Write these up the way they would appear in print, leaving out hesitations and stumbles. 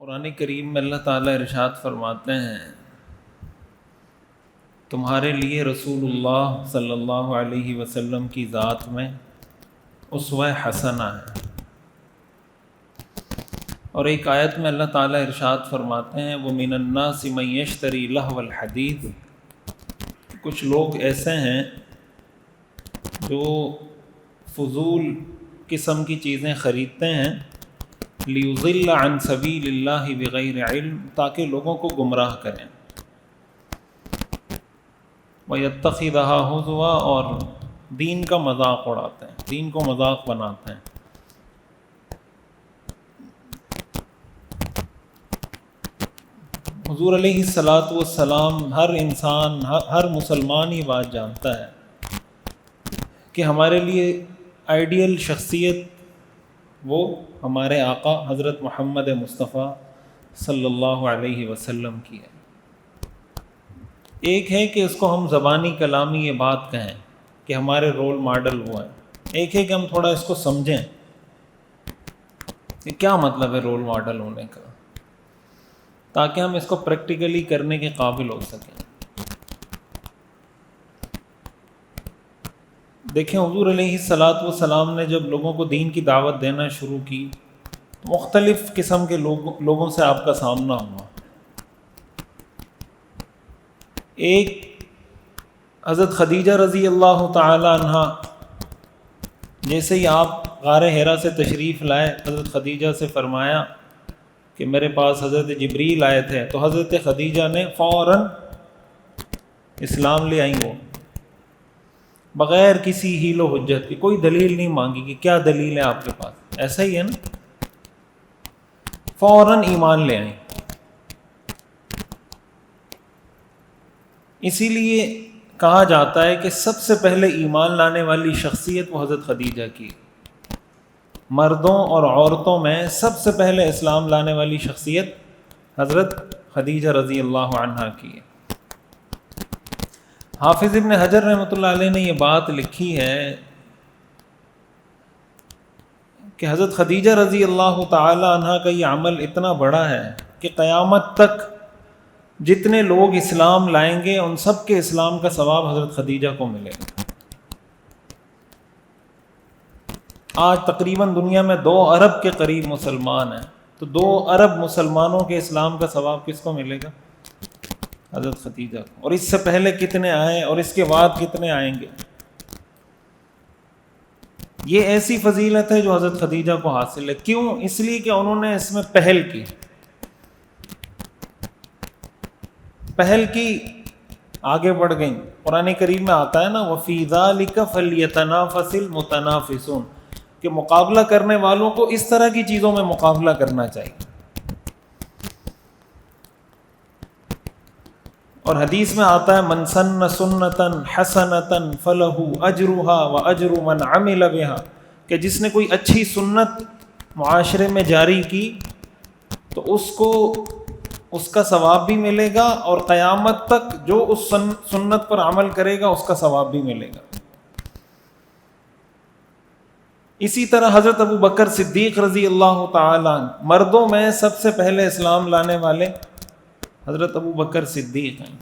قرآن کریم میں اللہ تعالیٰ ارشاد فرماتے ہیں تمہارے لیے رسول اللہ صلی اللہ علیہ وسلم کی ذات میں اسوہ حسنہ ہے۔ اور ایک آیت میں اللہ تعالیٰ ارشاد فرماتے ہیں وَمِنَ النَّاسِ مَن يَشْتَرِي لَهْوَ الْحَدِيثِ، کچھ لوگ ایسے ہیں جو فضول قسم کی چیزیں خریدتے ہیں لِيُضِلَّ عَن سَبِيلِ اللَّهِ بِغَيْرِ علم، تاکہ لوگوں کو گمراہ کریں، وَيَتَّخِذَهَا هُزُوًا، اور دین کا مذاق اڑاتے ہیں، دین کو مذاق بناتے ہیں۔ حضور علیہ الصلاۃ والسلام، ہر انسان، ہر مسلمان یہ بات جانتا ہے کہ ہمارے لیے آئیڈیل شخصیت وہ ہمارے آقا حضرت محمد مصطفیٰ صلی اللہ علیہ وسلم کی ہے۔ ایک ہے کہ اس کو ہم زبانی کلامی یہ بات کہیں کہ ہمارے رول ماڈل وہ ہیں، ایک ہے کہ ہم تھوڑا اس کو سمجھیں کہ کیا مطلب ہے رول ماڈل ہونے کا، تاکہ ہم اس کو پریکٹیکلی کرنے کے قابل ہو سکیں۔ دیکھیں حضور علیہ الصلاۃ والسلام نے جب لوگوں کو دین کی دعوت دینا شروع کی تو مختلف قسم کے لوگوں سے آپ کا سامنا ہوا۔ ایک حضرت خدیجہ رضی اللہ تعالی عنہ، جیسے ہی آپ غار حرا سے تشریف لائے، حضرت خدیجہ سے فرمایا کہ میرے پاس حضرت جبریل آئے تھے، تو حضرت خدیجہ نے فوراً اسلام لے آئیں، وہ بغیر کسی حیل و حجت کی، کوئی دلیل نہیں مانگی کہ کیا دلیل ہے آپ کے پاس، ایسا ہی ہے نا، فوراً ایمان لے آئیں۔ اسی لیے کہا جاتا ہے کہ سب سے پہلے ایمان لانے والی شخصیت وہ حضرت خدیجہ کی، مردوں اور عورتوں میں سب سے پہلے اسلام لانے والی شخصیت حضرت خدیجہ رضی اللہ عنہا کی ہے۔ حافظ ابن حجر رحمۃ اللہ علیہ نے یہ بات لکھی ہے کہ حضرت خدیجہ رضی اللہ تعالی عنہا کا یہ عمل اتنا بڑا ہے کہ قیامت تک جتنے لوگ اسلام لائیں گے ان سب کے اسلام کا ثواب حضرت خدیجہ کو ملے گا۔ آج تقریباً دنیا میں 2 ارب کے قریب مسلمان ہیں، تو 2 ارب مسلمانوں کے اسلام کا ثواب کس کو ملے گا؟ حضرت خدیجہ کو۔ اور اس سے پہلے کتنے آئے اور اس کے بعد کتنے آئیں گے؟ یہ ایسی فضیلت ہے جو حضرت خدیجہ کو حاصل ہے۔ کیوں؟ اس لیے کہ انہوں نے اس میں پہل کی، آگے بڑھ گئیں۔ قرآن کریم میں آتا ہے نا وَفِي ذَلِكَ فَلْيَتَنَافَسِ الْمُتَنَافِسُونَ، کہ مقابلہ کرنے والوں کو اس طرح کی چیزوں میں مقابلہ کرنا چاہیے۔ اور حدیث میں آتا ہے من سن سنتن حسنتن فلہ اجرھا واجر من عمل بها، کہ جس نے کوئی اچھی سنت معاشرے میں جاری کی تو اس کو اس کا ثواب بھی ملے گا، اور قیامت تک جو اس سنت پر عمل کرے گا اس کا ثواب بھی ملے گا۔ اسی طرح حضرت ابو بکر صدیق رضی اللہ تعالی عنہ، مردوں میں سب سے پہلے اسلام لانے والے حضرت ابو بکر صدیق ہیں،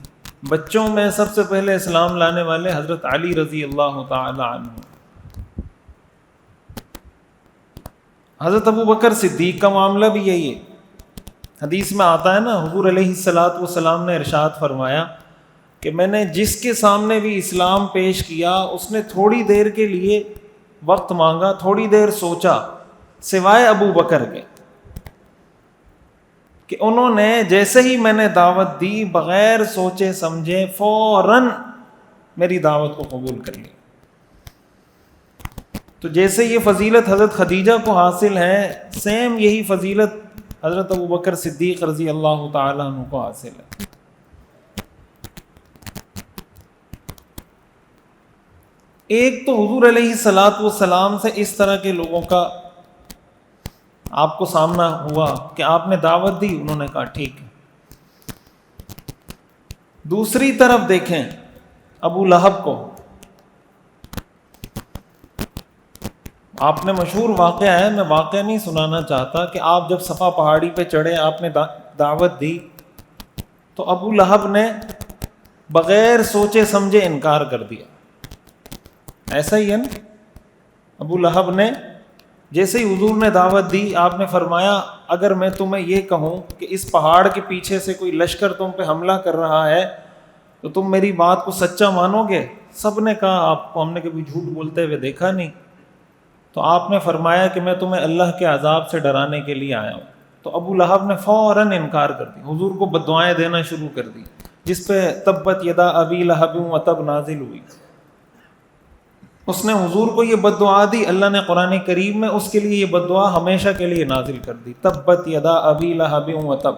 بچوں میں سب سے پہلے اسلام لانے والے حضرت علی رضی اللہ تعالی عنہ۔ حضرت ابو بکر صدیق کا معاملہ بھی یہی ہے۔ حدیث میں آتا ہے نا حضور علیہ الصلاۃ والسلام نے ارشاد فرمایا کہ میں نے جس کے سامنے بھی اسلام پیش کیا اس نے تھوڑی دیر کے لیے وقت مانگا، تھوڑی دیر سوچا، سوائے ابو بکر کے، کہ انہوں نے جیسے ہی میں نے دعوت دی بغیر سوچے سمجھے فوراً میری دعوت کو قبول کر لی۔ تو جیسے یہ فضیلت حضرت خدیجہ کو حاصل ہے، سیم یہی فضیلت حضرت ابو بکر صدیق رضی اللہ تعالیٰ عنہ کو حاصل ہے۔ ایک تو حضور علیہ الصلاۃ والسلام سے اس طرح کے لوگوں کا آپ کو سامنا ہوا کہ آپ نے دعوت دی، انہوں نے کہا ٹھیک ہے۔ دوسری طرف دیکھیں ابو لہب کو، آپ نے مشہور واقعہ ہے، میں واقعہ نہیں سنانا چاہتا، کہ آپ جب صفا پہاڑی پہ چڑھے، آپ نے دعوت دی، تو ابو لہب نے بغیر سوچے سمجھے انکار کر دیا. ایسا ہی ہے نا، ابو لہب نے جیسے ہی حضور نے دعوت دی، آپ نے فرمایا اگر میں تمہیں یہ کہوں کہ اس پہاڑ کے پیچھے سے کوئی لشکر تم پہ حملہ کر رہا ہے تو تم میری بات کو سچا مانو گے؟ سب نے کہا آپ کو ہم نے کبھی جھوٹ بولتے ہوئے دیکھا نہیں. تو آپ نے فرمایا کہ میں تمہیں اللہ کے عذاب سے ڈرانے کے لیے آیا ہوں. تو ابو لہب نے فوراً انکار کر دی، حضور کو بددعائیں دینا شروع کر دی، جس پہ تبت یدا ابی لہب وتب نازل ہوئی. اس نے حضور کو یہ بددعا دی، اللہ نے قرآن کریم میں اس کے لیے یہ بددعا ہمیشہ کے لیے نازل کر دی، تبت یدا ابی لہب وتب،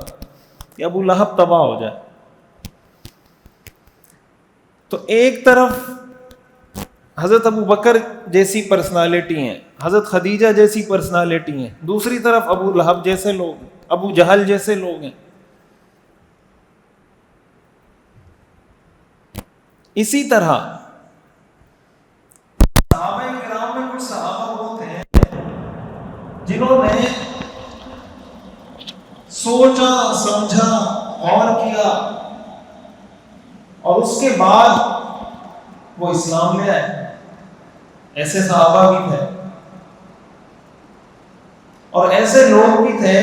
کہ ابو لہب تباہ ہو جائے. تو ایک طرف حضرت ابو بکر جیسی پرسنالٹی ہیں، حضرت خدیجہ جیسی پرسنالٹی ہیں، دوسری طرف ابو لہب جیسے لوگ ہیں، ابو جہل جیسے لوگ ہیں. اسی طرح صحابہ کرام میں کچھ صحابہ ہوتے ہیں جنہوں نے سوچا سمجھا غور کیا اور اس کے بعد وہ اسلام لے آئے. ایسے صحابہ بھی تھے اور ایسے لوگ بھی تھے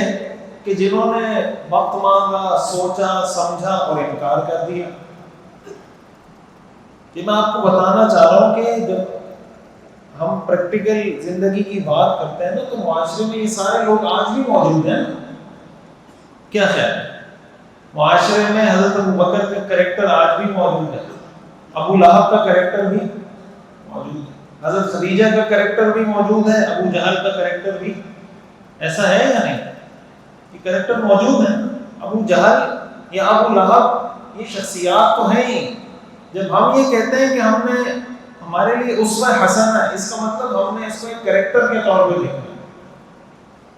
کہ جنہوں نے وقت مانگا، سوچا سمجھا اور انکار کر دیا. کہ میں آپ کو بتانا چاہ رہا ہوں کہ جب ہم پریکٹیکل زندگی کی بات کرتے ہیں نا، تو معاشرے میں یہ سارے لوگ آج بھی موجود ہیں. کیا خیال ہے؟ معاشرے میں حضرت ابو بکر کا کریکٹر آج بھی موجود ہے، ابو لہب کا کریکٹر بھی موجود ہے، حضرت خدیجہ کا کریکٹر بھی موجود ہے، ابو جہل کا کریکٹر بھی. ایسا ہے یا نہیں؟ یہ کریکٹر موجود ہے. ابو جہل یا ابو لہب یہ شخصیات تو ہیں ہی. جب ہم یہ کہتے ہیں کہ ہم نے ہمارے لیے اسوہ حسنہ ہے، اس کا مطلب ہم نے اس کو ایک کریکٹر کے طور پہ دیکھا.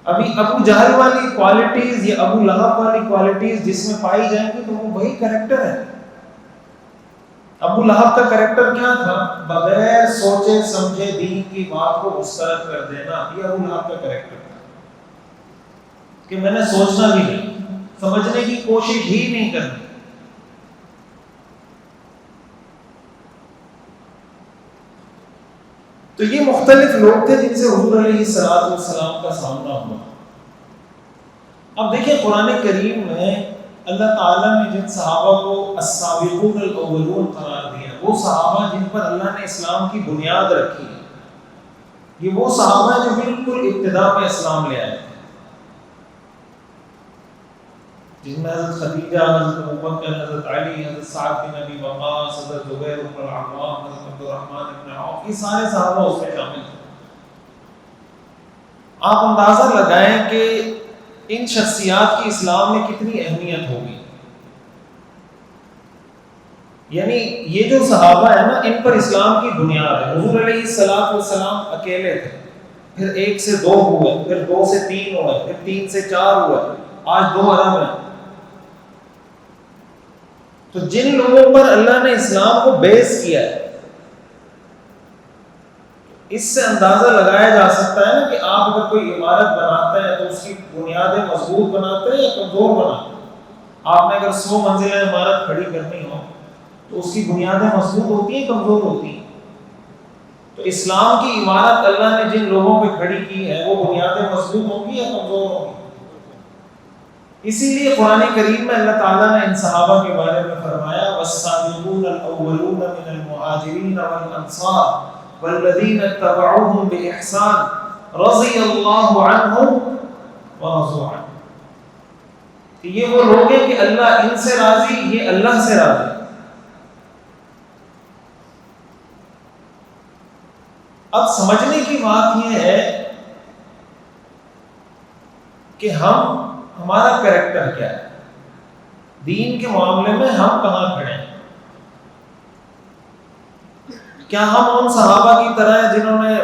ابھی ابو جہل والی کوالٹیز یا ابو لہب والی کوالٹیز جس میں پائی جائیں گی تو وہ وہی کریکٹر ہے. ابو لہب کا کریکٹر کیا تھا؟ بغیر سوچے سمجھے دین کی بات کو مسترد کر دینا. یہ ابو لہب کا کریکٹر تھا کہ میں نے سوچنا بھی نہیں، سمجھنے کی کوشش ہی نہیں کرنی. تو یہ مختلف لوگ تھے جن سے حضور علیہ السلام کا سامنا ہوا. اب دیکھیں قرآن کریم میں اللہ تعالیٰ نے جن صحابہ کو السابقون الاولون قرار دیا، وہ صحابہ جن پر اللہ نے اسلام کی بنیاد رکھی ہے، یہ وہ صحابہ جو بالکل ابتدا میں اسلام لے آئے تھے، جن میں حضرت خدیجہ، حضرت ابوبکر، حضرت علی، حضرت سعد بن ابی وقاص، حضرت زبیر بن العوام، حضرت عبد الرحمن بن عوف، یہ سارے صحابہ اس میں شامل تھے. آپ اندازہ لگائیں کہ ان شخصیات کی اسلام میں کتنی اہمیت ہوگی. یعنی یہ جو صحابہ ہیں نا، ان پر اسلام کی بنیاد ہے. حضور علیہ السلام اکیلے تھے، پھر 1 سے 2 ہوئے، پھر 2 سے 3 ہوئے، پھر 3 سے 4 ہوئے، آج 2 ارب ہیں. تو جن لوگوں پر اللہ نے اسلام کو بیس کیا ہے، اس سے اندازہ لگایا جا سکتا ہے نا کہ آپ اگر کوئی عمارت بناتے ہیں تو اس کی بنیادیں مضبوط بناتے ہیں یا کمزور بناتے ہیں. آپ نے اگر 100 منزلہ عمارت کھڑی کرنی ہو تو اس کی بنیادیں مضبوط ہوتی ہیں کمزور ہوتی ہیں. تو اسلام کی عمارت اللہ نے جن لوگوں پہ کھڑی کی ہے وہ بنیادیں مضبوط ہوں گی یا کمزور ہوں گی؟ اسی لیے قرآن کریم میں اللہ تعالیٰ نے ان صحابہ کے بارے میں فرمایا والسابقون الاولون من المہاجرین والانصار والذین اتبعوهم بإحسان رضی اللہ عنہم ورضوا عنہ. کہ یہ وہ لوگ ہیں کہ اللہ ان سے راضی، یہ اللہ سے راضی. اب سمجھنے کی بات یہ ہے کہ ہمارا کریکٹر کیا ہے، دین کے معاملے میں ہم کہاں کھڑے ہیں. کیا ہم ان صحابہ کی طرح ہیں جنہوں نے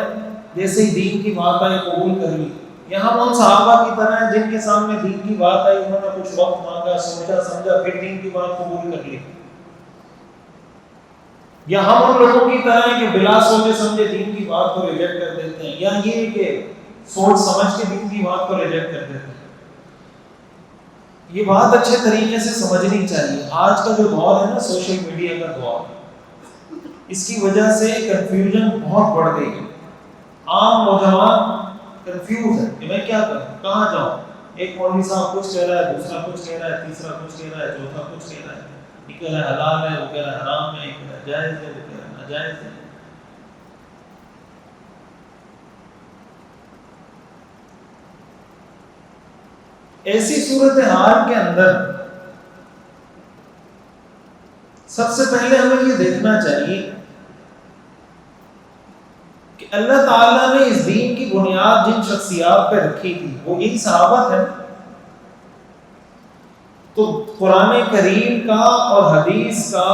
جیسے ہی دین کی بات آئی قبول کر لی، یا ہم ان صحابہ کی طرح ہیں جن کے سامنے دین کی بات آئی انہوں نے کچھ وقت مانگا، سوچا سمجھا، پھر دین کی بات قبول کر لی، یا ہم ان لوگوں کی طرح ہیں کہ بلا سوچے سمجھے دین کی بات کو ریجیکٹ کر دیتے ہیں، ہیں یا یہ کہ سوچ سمجھ کے دین کی بات کو ریجیکٹ کر دیتے ہیں. یہ بات اچھے طریقے سے سمجھنی چاہیے. آج کا جو دور ہے نا سوشل میڈیا کا دور, اس کی وجہ سے کنفیوژن بہت بڑھ گئی ہے. عام نوجوان کنفیوز ہے کہ میں کیا کروں, کہاں جاؤں. ایک مولوی صاحب کچھ کہہ رہا ہے, دوسرا کچھ کہہ رہا ہے, تیسرا کچھ کہہ رہا ہے, چوتھا کچھ کہہ رہا ہے. یہ کہہ رہا ہے حلال ہے, وہ کہہ رہا ہے حرام ہے, یہ کہہ رہا ہے جائز ہے, وہ کہہ رہا ہے ناجائز ہے. ایسی صورتحال کے اندر سب سے پہلے ہمیں یہ دیکھنا چاہیے کہ اللہ تعالیٰ نے اس دین کی بنیاد جن شخصیات پہ رکھی تھی وہ یہی صحابہ تھے. تو قرآن کریم کا اور حدیث کا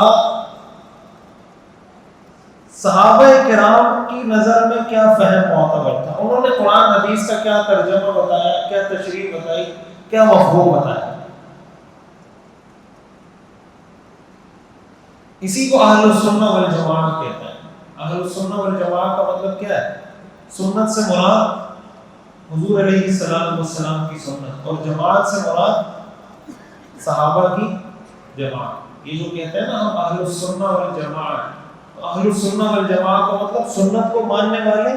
صحابہ کرام کی نظر میں کیا فہم معتبر تھا, انہوں نے قرآن حدیث کا کیا ترجمہ بتایا, کیا تشریح بتائی, کیا مفہوم بتایا. اسی کو اہل السنہ والجماعت کہتے ہیں. اہل السنہ والجماعت کا مطلب کیا ہے؟ سنت سے مراد حضور علیہ السلام کی سنت, اور جماعت سے مراد صحابہ کی جماعت. یہ جو کہتے ہیں نا ہم اہل السنہ والجماعت, تو اہل السنہ والجماعت کا مطلب سنت کو ماننے والے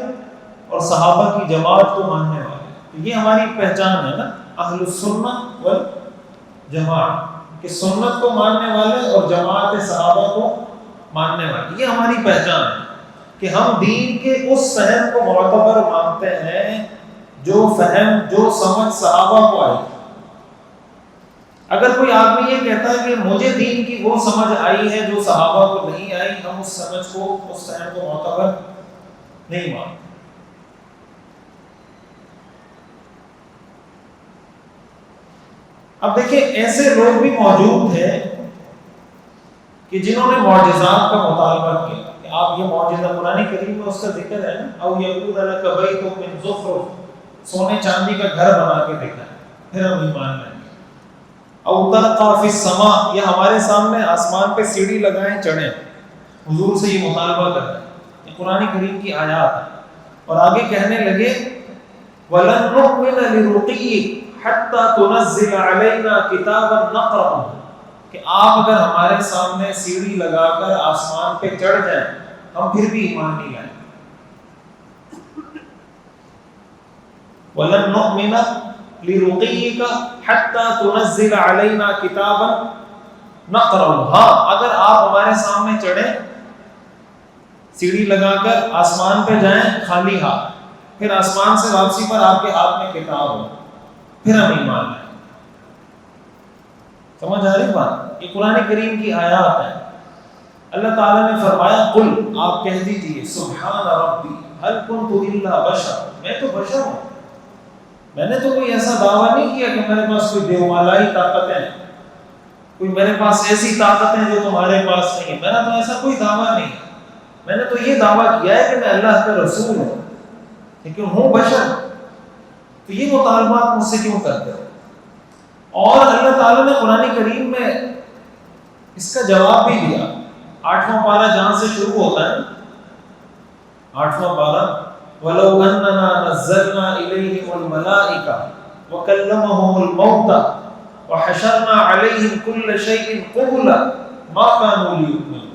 اور صحابہ کی جماعت کو ماننے والے. تو یہ ہماری پہچان ہے نا اہل السنہ والجماعت, کہ سنت کو ماننے والے اور جماعت صحابہ کو ماننے والے. یہ ہماری پہچان ہے کہ ہم دین کے اس فہم کو معتبر مانتے ہیں جو فہم, جو سمجھ صحابہ کو آئی. اگر کوئی آدمی یہ کہتا ہے کہ مجھے دین کی وہ سمجھ آئی ہے جو صحابہ کو نہیں آئی, ہم اس سمجھ کو, اس فہم کو معتبر نہیں مانتے. اب دیکھیں ایسے لوگ بھی موجود تھے کہ جنہوں نے معجزات کا مطالبہ کیا کہ آپ یہ معجزہ, قرآن کریم میں اس کا ذکر ہے نا, او یقول لک بیت من زخرف, سونے چاندی کا گھر بنا کے دکھائیں پھر ہم ایمان لائیں گے. او ترقی فی السماء, یہ ہمارے سامنے آسمان پہ سیڑھی لگائیں چڑھیں. حضور سے یہ مطالبہ کر رہے ہیں, یہ قرآن کریم کی آیات ہے. اور آگے کہنے لگے وَلَن نُؤْمِنَ لِرُقِيِّكَ حَتَّى تُنَزِّلَ عَلَيْنَا كِتَابًا نَقْرَأُهُ, کہ آپ اگر ہمارے سامنے سیڑھی لگا کر آسمان پہ چڑھ جائیں ہم پھر بھی ایمان نہیں لائیں. وَلَن نُؤْمِنَ لِرُقِيِّكَ حَتَّى تُنَزِّلَ عَلَيْنَا كِتَابًا نَقْرَأُهُ, ہاں اگر آپ ہمارے سامنے چڑھیں, سیڑھی لگا کر آسمان پہ جائیں خالی ہاتھ, پھر آسمان سے واپسی پر آپ کے ہاتھ میں کتاب ہو, پھر ہم ایمان لائیں. سمجھ آ رہی بات؟ یہ قرآن کریم کی آیات ہیں. اللہ تعالیٰ نے فرمایا قل, آپ کہہ دیجئے سبحان ربی هل كنت الا بشر, میں تو بشر ہوں, میں نے تو کوئی ایسا دعویٰ نہیں کیا کہ میرے پاس کوئی دیومالائی طاقتیں ہیں, کوئی میرے پاس ایسی طاقتیں جو تمہارے پاس نہیں. میرا تو ایسا کوئی دعویٰ نہیں ہے. میں نے تو یہ دعویٰ کیا ہے کہ میں اللہ کا رسول ہوں, لیکن ہوں بشر. تو یہ مطالبات مجھ سے کیوں کرتے ہو؟ اور اللہ تعالیٰ نے قرآن کریم میں اس کا جواب بھی دیا. 8واں پارہ جہاں سے شروع ہوتا ہے, 8واں پارہ وَلَوْ أَنَّنَا نَزَّلْنَا إِلَيْهِمُ الْمَلَائِكَةَ وَكَلَّمَهُمُ الْمَوْتَى وَحَشَرْنَا عَلَيْهِمْ كُلَّ شَيْءٍ قُبُلًا مَا كَانُوا لِيُؤْمِنُوا.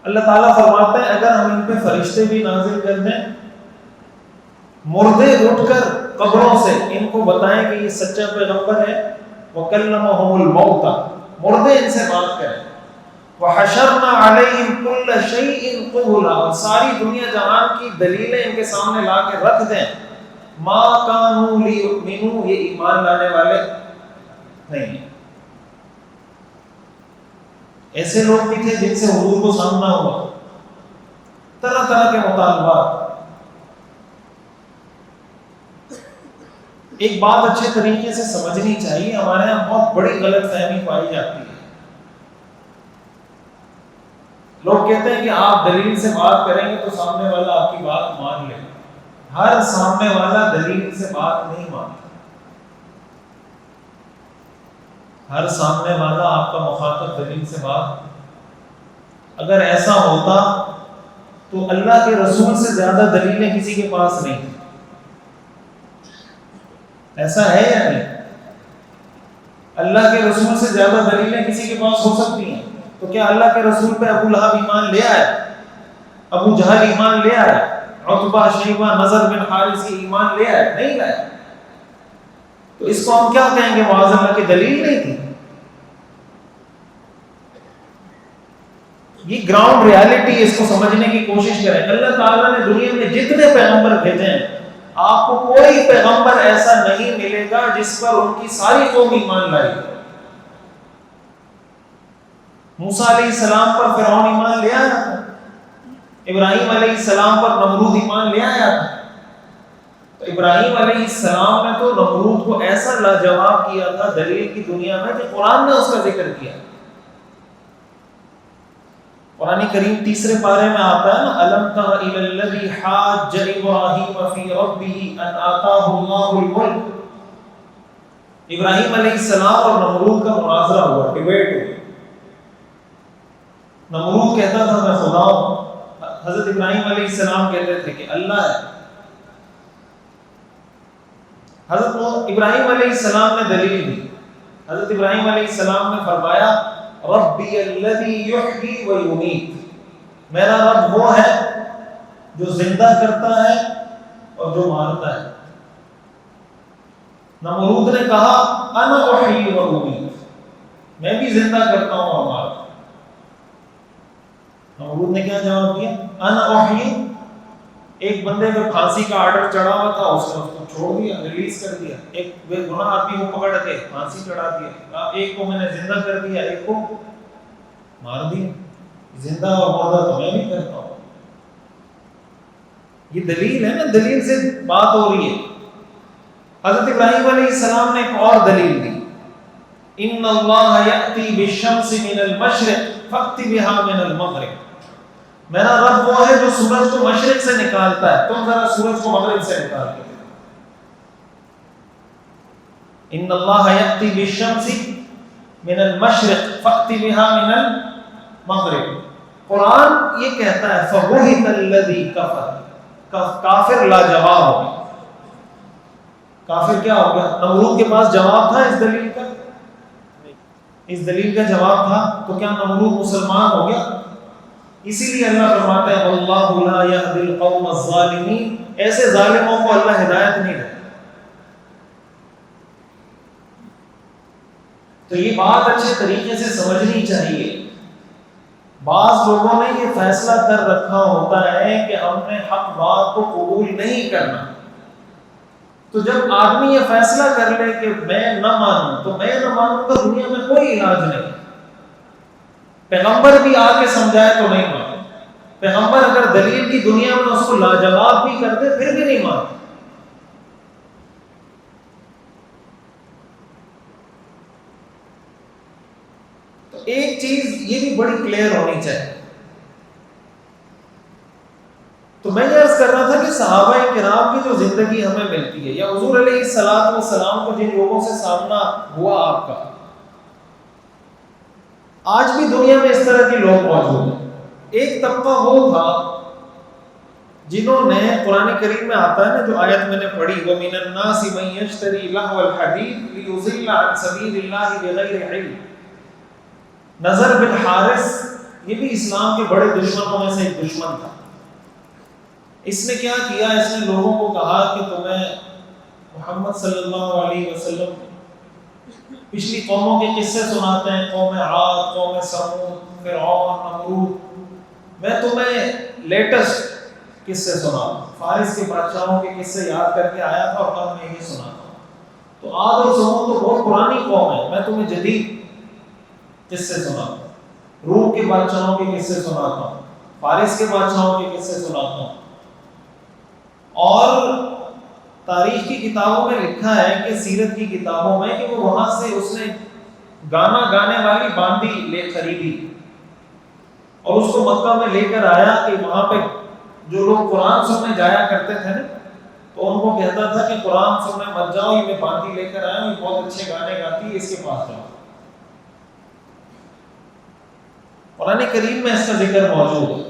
اللہ تعالیٰ فرماتے ہیں اگر ہم ان پہ فرشتے بھی نازل کر دیں, مردے اٹھ کر قبروں سے ان کو بتائیں کہ یہ سچا پیغمبر ہے, وَكَلَّمَهُمُ الْمَوْتَى, مردے ان سے بات کریں, وَحَشَرْنَا عَلَيْهِمْ كُلَّ شَيْءٍ قُبُلًا, اور ساری دنیا جہان کی دلیلیں ان کے سامنے لا کے رکھ دیں, مَا كَانُوا لِيُؤْمِنُوا, یہ ایمان لانے والے نہیں ہیں. ایسے لوگ بھی تھے جن سے حضور کو سامنا ہوا, طرح طرح کے مطالبات. ایک بات اچھے طریقے سے سمجھنی چاہیے, ہمارے یہاں بہت بڑی غلط فہمی پائی جاتی ہے. لوگ کہتے ہیں کہ آپ دلیل سے بات کریں گے تو سامنے والا آپ کی بات مان لے. ہر سامنے والا دلیل سے بات نہیں مانتا. ہر سامنے والا آپ کا مخاطب دلیل سے بات, اگر ایسا ہوتا تو اللہ کے رسول سے زیادہ دلیلیں کسی کے پاس نہیں ہیں. ایسا ہے یا نہیں؟ اللہ کے رسول سے زیادہ دلیلیں کسی کے پاس ہو سکتی ہیں. تو کیا اللہ کے رسول پہ ابو لہب ایمان لے آیا، ابو جہل ایمان لے آیا، عتبہ شیبہ نضر بن حارث کی ایمان لے آیا؟ نہیں لایا. تو اس کو ہم کیا کہیں گے؟ معاذ اللہ کی دلیل نہیں تھی. یہ گراؤنڈ ریالٹی، اس کو سمجھنے کی کوشش کریں. اللہ تعالیٰ نے دنیا میں جتنے پیغمبر بھیجے ہیں، آپ کو کوئی پیغمبر ایسا نہیں ملے گا جس پر ان کی ساری قوم ایمان لائی. موسیٰ علیہ السلام پر فرعون ایمان لے آیا تھا، ابراہیم علیہ السلام پر نمرود ایمان لے آیا تھا. تو ابراہیم علیہ السلام نے تو نمرود کو ایسا لاجواب کیا تھا دلیل کی دنیا میں کہ قرآن نے اس کا ذکر کیا. قرآن کریم تیسرے پارے میں آتا ہے نا، الم تر الی الذی حاج ابراہیم فی ربہ ان آتاہ اللہ الملک. ابراہیم علیہ السلام اور نمرود کا مناظرہ ہوا، ڈیبیٹ ہوئی. نمرود کہتا تھا میں خدا ہوں، حضرت ابراہیم علیہ السلام کہتے تھے کہ اللہ ہے. حضرت ابراہیم علیہ السلام نے دلیل دی. حضرت ابراہیم علیہ السلام نے فرمایا ربی الذی یحیی و یمیت، میرا رب وہ ہے جو زندہ کرتا ہے اور جو مارتا ہے. نمرود نے کہا انا احیی و امیت، میں بھی زندہ کرتا ہوں اور مارتا ہوں. نمرود نے کیا جواب دیا؟ انا احیی. ایک بندے پہ پھانسی کا آرڈر چڑھا ہوا تھا، اس نے اس کو چھوڑ دیا، ریلیز کر دیا. ایک بے گناہ آدمی کو پکڑ کے پھانسی چڑھا دیا. ایک کو میں نے زندہ کر دیا، ایک کو مار دیا. زندہ اور مردہ تو میں بھی کرتا ہوں. یہ دلیل ہے نا، دلیل سے بات ہو رہی ہے. حضرت ابراہیم علیہ السلام نے ایک اور دلیل دی، ان اللہ یأتی بالشمس من المشرق فأت بها من المغرب. میرا رب وہ ہے جو سورج کو مشرق سے نکالتا ہے، تم ذرا سورج کو مغرب سے نکال کے دیکھو. ان اللہ یأتی بالشمس من المشرق فأت بها من المغرب. قرآن یہ کہتا ہے فبہت الذی کفر، کافر لاجواب ہو گیا. کافر کیا ہو گیا؟ نمرود کے پاس جواب تھا اس دلیل کا، اس دلیل کا جواب تھا. تو کیا نمرود مسلمان ہو گیا؟ اسی لیے اللہ فرماتا ہے واللہ لا یہدی القوم الظالمین، ایسے ظالموں کو اللہ ہدایت نہیں دیتا. تو یہ بات اچھے طریقے سے سمجھنی چاہیے. بعض لوگوں نے یہ فیصلہ کر رکھا ہوتا ہے کہ ہم نے حق بات کو قبول نہیں کرنا. تو جب آدمی یہ فیصلہ کر لے کہ میں نہ مانوں تو میں نہ مانوں تو دنیا میں کوئی علاج نہیں. پیغمبر بھی آ کے سمجھائے تو نہیں مانے. پیغمبر اگر دلیل کی دنیا میں اس کو لاجواب بھی کر دے پھر بھی نہیں مانتے. تو ایک چیز یہ بھی بڑی کلیئر ہونی چاہیے. تو میں یہ عرض کر رہا تھا کہ صحابہ کرام کی جو زندگی ہمیں ملتی ہے، یا حضور علیہ الصلوۃ والسلام کو جن لوگوں سے سامنا ہوا آپ کا، آج بھی دنیا میں اس طرح کے لوگ موجود ہیں. ایک طبقہ وہ تھا جنہوں نے، قرآن کریم میں آتا ہے نا جو آیت میں نے پڑھی، وَمِنَ النَّاسِ مَن يَشْتَرِي لَهْوَ الْحَدِيثِ لِيُضِلَّ عَن سَبِيلِ اللَّهِ بِغَيْرِ عِلْمٍ. نضر بن حارث یہ بھی اسلام کے بڑے دشمنوں میں سے ایک دشمن تھا. اس نے کیا کیا؟ اس نے لوگوں کو کہا کہ تمہیں محمد صلی اللہ علیہ وسلم پچھلی قوموں کے قصے سناتے ہیں، قوم عاد، قوم ثمود، فرعون، نمرود. میں تمہیں لیٹسٹ قصے سناؤں. فارس کے بادشاہوں کے قصے یاد کر کے آیا تھا اور اب میں یہی سناتا ہوں. تو عاد اور ثمود تو بہت پرانی قوم ہے، میں تمہیں جدید قصے سناتا ہوں. روم کے بادشاہوں کے قصے سناتا ہوں، فارس کے بادشاہوں کے قصے سناتا ہوں. اور تاریخ کی کتابوں میں لکھا ہے کہ سیرت کی کتابوں میں کہ وہ وہاں سے اس نے گانا گانے والی باندی لے خریدی اور اس کو مکہ میں لے کر آیا کہ وہاں پہ جو لوگ قرآن سننے جایا کرتے تھے نا، تو ان کو کہتا تھا کہ قرآن سننے مت جاؤ، یہ میں باندی لے کر آیا ہوں، یہ بہت اچھے گانے گاتی ہے، اس کے پاس جاؤ. قرآن کریم میں اس کا ذکر موجود ہے.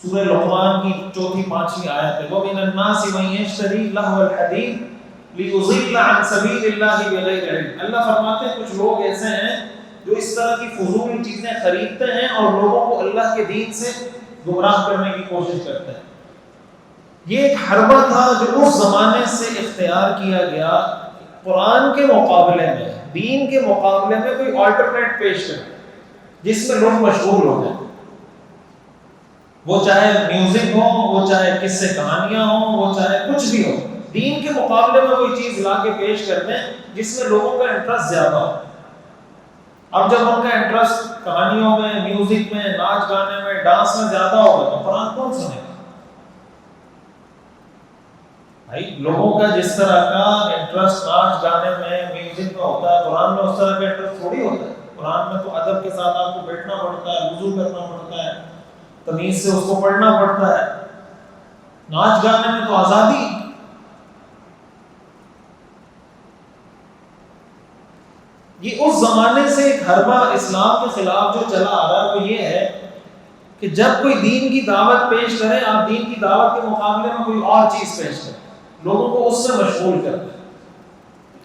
سورہ لقمان کی 4-5 آیت ہے، وَمِنَ النَّاسِ مَن يَشْتَرِي لَهْوَ الْحَدِيثِ لِيُضِلَّ عَن سَبِيلِ اللَّهِ بِغَيْرِ عِلْمٍ۔ اللہ فرماتے ہیں کچھ لوگ ایسے ہیں جو اس طرح کی فضول چیزیں خریدتے ہیں اور لوگوں کو اللہ کے دین سے گمراہ کرنے کی کوشش کرتے ہیں۔ یہ ایک حربہ تھا جو اس زمانے سے اختیار کیا گیا، قرآن کے مقابلے میں، دین کے مقابلے میں کوئی آلٹرنیٹ پیش کرے جس میں لوگ مشغول ہو جائیں، وہ چاہے میوزک ہو، وہ چاہے قصے کہانیاں ہوں، وہ چاہے کچھ بھی ہو، دین کے مقابلے میں کوئی چیز لا کے پیش کر دیں جس میں لوگوں کا انٹرسٹ زیادہ ہو۔ اب جب ان کا انٹرسٹ کہانیوں میں، میوزک میں، ناچ گانے میں، ڈانس میں زیادہ ہوگا تو قرآن کون سنے گا؟ بھائی لوگوں کا جس طرح کا انٹرسٹ ناچ گانے میں، میوزک میں ہوتا ہے، قرآن میں اس طرح کا انٹرسٹ تھوڑی ہوتا ہے۔ قرآن میں تو ادب کے ساتھ آپ کو بیٹھنا پڑتا ہے، وضو کرنا پڑتا ہے، تمیز سے اس کو پڑھنا پڑتا ہے۔ ناچ گانے میں تو آزادی۔ یہ اس زمانے سے ایک حربہ اسلام کے خلاف جو چلا آ رہا ہے وہ یہ ہے کہ جب کوئی دین کی دعوت پیش کرے، آپ دین کی دعوت کے مقابلے میں کوئی اور چیز پیش کریں، لوگوں کو اس سے مشغول کر دیں،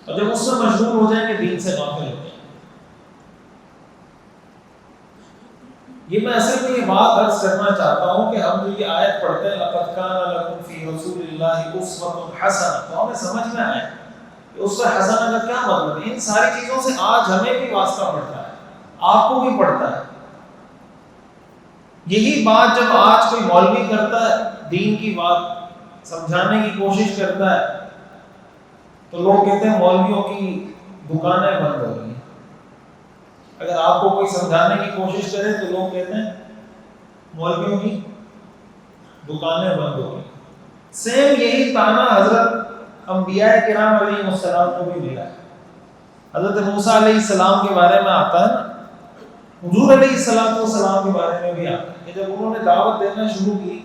اور جب اس سے مشغول ہو جائیں گے دین سے غافل ہو جائیں۔ یہ میں اصل میں یہ بات عرض کرنا چاہتا ہوں کہ ہم جو یہ آیت پڑھتے ہیں لَقَدْ كَانَ لَكُمْ فِي رَسُولِ اللَّهِ أُسْوَةٌ حَسَنَةٌ، تو ہمیں سمجھ میں آئے کہ اسوہ حسنہ کا کیا مطلب ہے۔ ان ساری چیزوں سے آج ہمیں بھی واسطہ پڑتا ہے، آپ کو بھی پڑتا ہے۔ یہی بات جب آج کوئی مولوی کرتا ہے، دین کی بات سمجھانے کی کوشش کرتا ہے، تو لوگ کہتے ہیں مولویوں کی دکانیں بند ہو گئی۔ اگر آپ کو کوئی سمجھانے کی کوشش کرے تو لوگ کہتے ہیں مولویوں کی دکانیں بند ہو گئی۔ سیم یہی طعنہ حضرت انبیاء کرام علیہ السلام کو بھی ملا ہے۔ حضرت موسیٰ علیہ السلام کے بارے میں آتا ہے نا، حضور علیہ السلام کے بارے میں بھی آتا ہے کہ جب انہوں نے دعوت دینا شروع کی،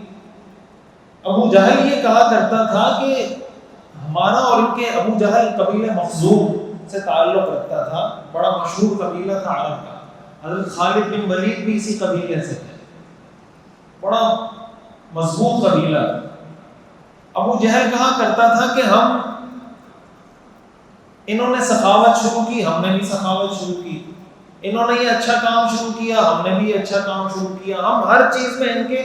ابو جہل یہ کہا کرتا تھا کہ ہمارا اور ان کے ابو جہل قبیلہ مخزوم سے تعلق رکھتا تھا، بڑا مشہور قبیلہ تھا عرب کا۔ حضرت خالد بن ولید بھی اسی قبیلے سے تھے، بڑا مضبوط قبیلہ۔ ابو جہل کہا کرتا تھا کہ انہوں نے سخاوت شروع کی، ہم نے بھی سخاوت شروع کی، انہوں نے یہ اچھا کام شروع کیا، ہم نے بھی اچھا کام شروع کیا، ہم ہر چیز میں ان کے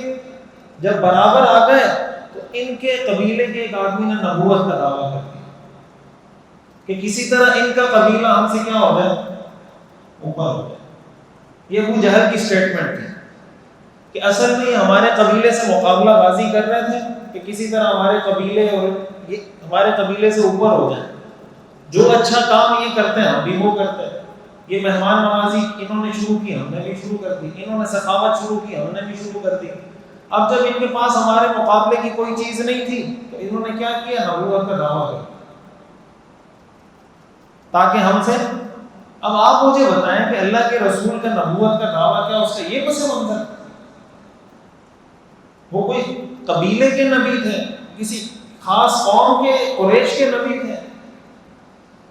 جب برابر آ گئے تو ان کے قبیلے کے ایک آدمی نے نبوت کا دعویٰ کر دیا کہ کسی طرح ان کا قبیلہ ہم سے کیا ہو جائے، اوپر ہو جائے۔ یہ ابو جہل کی سٹیٹمنٹ تھی کہ اصل میں یہ ہمارے قبیلے سے مقابلہ بازی کر رہے تھے کہ کسی طرح ہمارے قبیلے اور یہ ہمارے قبیلے سے اوپر ہو جائیں، جو اچھا کام یہ کرتے ہیں ہم بھی وہ کرتے ہیں۔ یہ مہمان نوازی انہوں نے شروع کی، ہم نے بھی شروع کر دی، انہوں نے سخاوت شروع کی، ہم نے بھی شروع کر دی۔ اب جب ان کے پاس ہمارے مقابلے کی کوئی چیز نہیں تھی تو انہوں نے کیا کیا، نبوت کا دعویٰ کیا تاکہ ہم سے۔ اب آپ مجھے بتائیں کہ اللہ کے رسول کا نبوت کا دعویٰ کیا، اس کا یہ پس منظر؟ وہ کوئی قبیلے کے نبی تھے، کسی خاص قوم کے، قریش کے نبی تھے،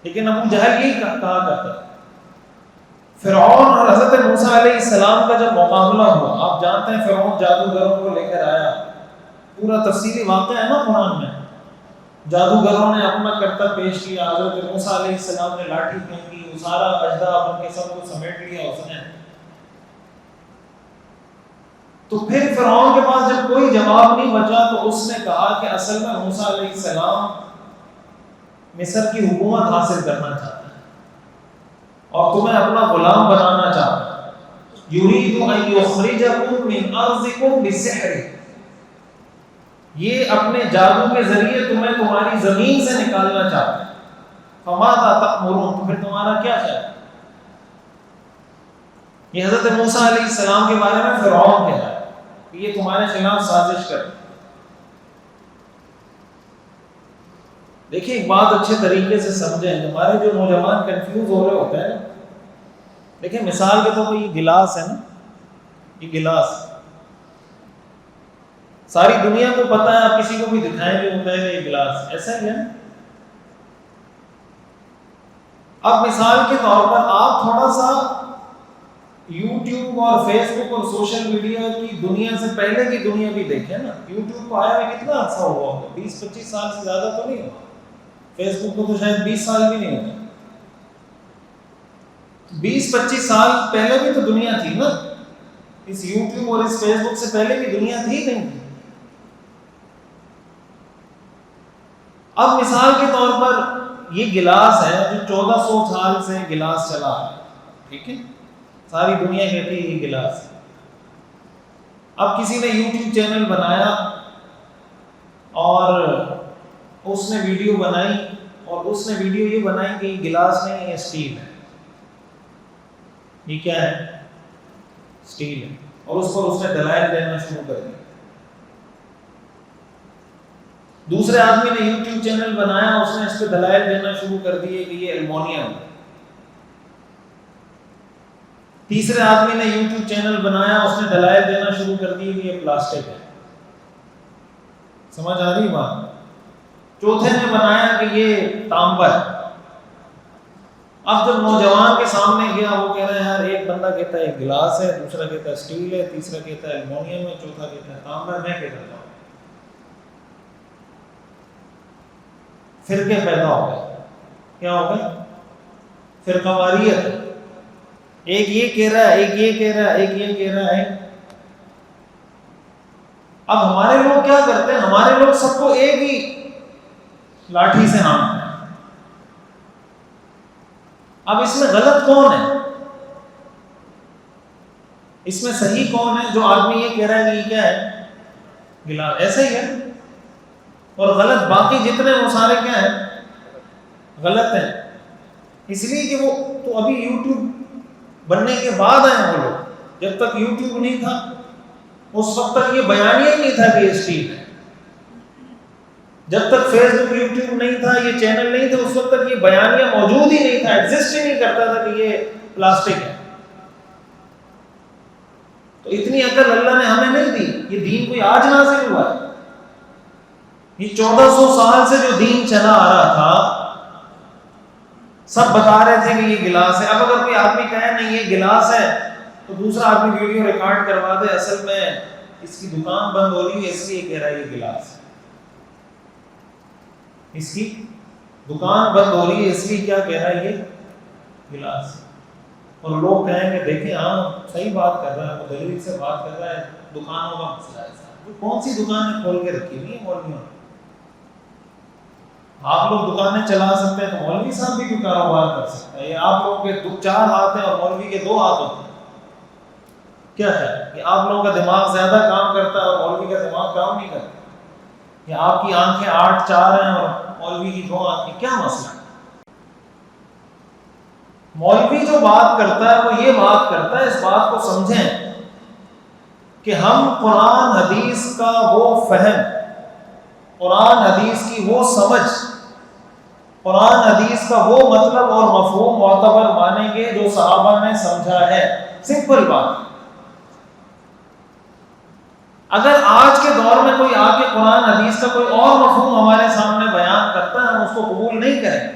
لیکن ابو جہل یہی کہا کرتا تھا۔ فرعون اور حضرت موسیٰ علیہ السلام کا جب مقابلہ ہوا، آپ جانتے ہیں فرعون جادوگروں کو لے کر آیا، پورا تفصیلی واقعہ ہے نا قرآن میں۔ جادوگروں نے اپنا کرتب پیش کیا، حضرت موسیٰ علیہ السلام نے لاٹھی پھینکی، وہ سارا اژدہا بن کے سب کو سمیٹ لیا اس نے۔ تو پھر فرعون کے پاس جب کوئی جواب نہیں بچا تو اس نے کہا کہ اصل میں موسیٰ علیہ السلام مصر کی حکومت حاصل کرنا چاہتا ہے اور تمہیں اپنا غلام بنانا چاہتا ہے۔ یرید ان یخرجکم من ارضکم بسحر، یہ اپنے جادو کے ذریعے تمہیں تمہاری زمین سے نکالنا چاہتا ہے۔ فماذا تأمرون، تو پھر تمہارا کیا خیال؟ یہ حضرت موسیٰ علیہ السلام کے بارے میں فرعون کہہ رہا ہے کہ یہ تمہارے خلاف سازش کر۔ دیکھیں ایک بات اچھے طریقے سے سمجھیں، ہمارے جو نوجوان کنفیوز ہو رہے ہوتے ہیں، دیکھیں مثال کے طور پر یہ گلاس ہے نا، یہ گلاس ساری دنیا کو پتہ ہے، آپ کسی کو بھی دکھائیں گے وہ کہے گا یہ گلاس ایسا ہی ہے۔ اب مثال کے طور پر آپ تھوڑا سا یوٹیوب اور فیس بک اور سوشل میڈیا کی دنیا سے پہلے کی دنیا بھی دیکھیں نا. یوٹیوب کو آیا ہے کتنا عرصہ ہوا ہوگا, 20-25 سال سے زیادہ تو نہیں ہوا. فیس بک کو تو شاید 20 سال بھی نہیں ہوئے. 20-25 سال پہلے بھی تو دنیا تھی نا. اس یوٹیوب اور اس فیس بک سے پہلے بھی دنیا تھی نہیں تھی. اب مثال کے طور پر یہ گلاس ہے جو 1400 سال سے گلاس چلا ہے, ٹھیک ہے, ساری دنیا کہتی ہے یہ گلاس. اب کسی نے یوٹیوب چینل بنایا اور اس نے ویڈیو بنائی, اور اس نے ویڈیو یہ بنائی کہ یہ گلاس نہیں, یہ اسٹیل ہے. یہ کیا ہے؟ اسٹیل ہے. اور اس پر اس نے دلائل دینا شروع کر دیا. دوسرے آدمی نے یوٹیوب چینل بنایا, اس نے اس پہ دلائل دینا شروع کر دیے کہ یہ ایلومینیم ہے. تیسرے آدمی نے یوٹیوب چینل بنایا, اس نے دلائل دینا شروع کر دیے کہ یہ پلاسٹک ہے. سمجھ آ رہی بات؟ چوتھے نے بنایا کہ یہ تانبا ہے. اب جب نوجوان کے سامنے گیا, وہ کہہ رہے ہیں یار, ایک بندہ کہتا ہے گلاس ہے, دوسرا کہتا ہے اسٹیل ہے, تیسرا کہتا ہے ایلومینیم ہے, چوتھا کہتا ہے تانبا ہے, میں کیا کرتا ہوں؟ فرقے پیدا ہو گئے. کیا ہو گئے؟ فرقہ واریت. ایک یہ کہہ رہا ہے, ایک یہ کہہ رہا ہے, ایک یہ کہہ رہا ہے. اب ہمارے لوگ کیا کرتے ہیں؟ ہمارے لوگ سب کو ایک ہی لاٹھی سے ہانکتے ہیں. اب اس میں غلط کون ہے؟ اس میں صحیح کون ہے؟ جو آدمی یہ کہہ رہا ہے کہ یہ کیا ہے؟ گلاس. ایسا ہی ہے. اور غلط باقی جتنے وہ سارے کیا ہیں؟ غلط ہیں. اس لیے کہ وہ تو ابھی یوٹیوب بننے کے بعد آئے وہ لوگ. جب تک یوٹیوب نہیں تھا اس وقت تک یہ بیانیہ ہی نہیں تھا کہ یہ اسٹیل ہے. جب تک فیس بک یوٹیوب نہیں تھا, یہ چینل نہیں تھے, اس وقت تک یہ بیانیہ موجود ہی نہیں تھا, ایگزسٹ ہی نہیں کرتا تھا کہ یہ پلاسٹک ہے. تو اتنی عقل اللہ نے ہمیں نہیں دی. یہ دین کوئی آج نازل ہوا ہے. یہ 1400 سال سے جو دین چلا آ رہا تھا, سب بتا رہے تھے کہ یہ گلاس ہے. اب اگر کوئی آدمی کہے نہیں یہ گلاس ہے, تو دوسرا آدمی ویڈیو ریکارڈ کروا دے, اصل میں اس کی دکان بند ہو رہی ہے اس لیے کہہ رہا ہے یہ گلاس ہے. اس کی دکان بند ہو رہی ہے اس لیے کیا کہہ رہا ہے یہ گلاس. اور لوگ کہیں گے دیکھیں ہاں صحیح بات کر رہا ہے, وہ دلیل سے بات کر رہا ہے, دکانوں کا مسئلہ ہے. کون سی دکانیں کھول کے رکھی ہوئی ہیں مولویوں نے؟ آپ لوگ دکانیں چلا سکتے ہیں تو مولوی صاحب بھی کوئی کاروبار کر سکتا ہے. آپ لوگوں کے 4 ہاتھ ہیں اور مولوی کے 2 ہاتھ ہوتے ہیں. کیا ہے کہ آپ لوگوں کا دماغ زیادہ کام کرتا ہے اور مولوی کا دماغ کام نہیں کرتا؟ یا آپ کی آنکھیں 8-4 ہیں اور مولوی کی 2 آنکھیں؟ کیا مسئلہ ہے؟ مولوی جو بات کرتا ہے وہ یہ بات کرتا ہے, اس بات کو سمجھیں کہ ہم قرآن حدیث کا وہ فہم, قرآن حدیث کی وہ سمجھ, قرآن حدیث کا وہ مطلب اور مفہوم معتبر مانیں گے جو صحابہ نے سمجھا ہے. سمپل بات. اگر آج کے دور میں کوئی آ کے قرآن حدیث کا کوئی اور مفہوم ہمارے سامنے بیان کرتا ہے, ہم اس کو قبول نہیں کریں.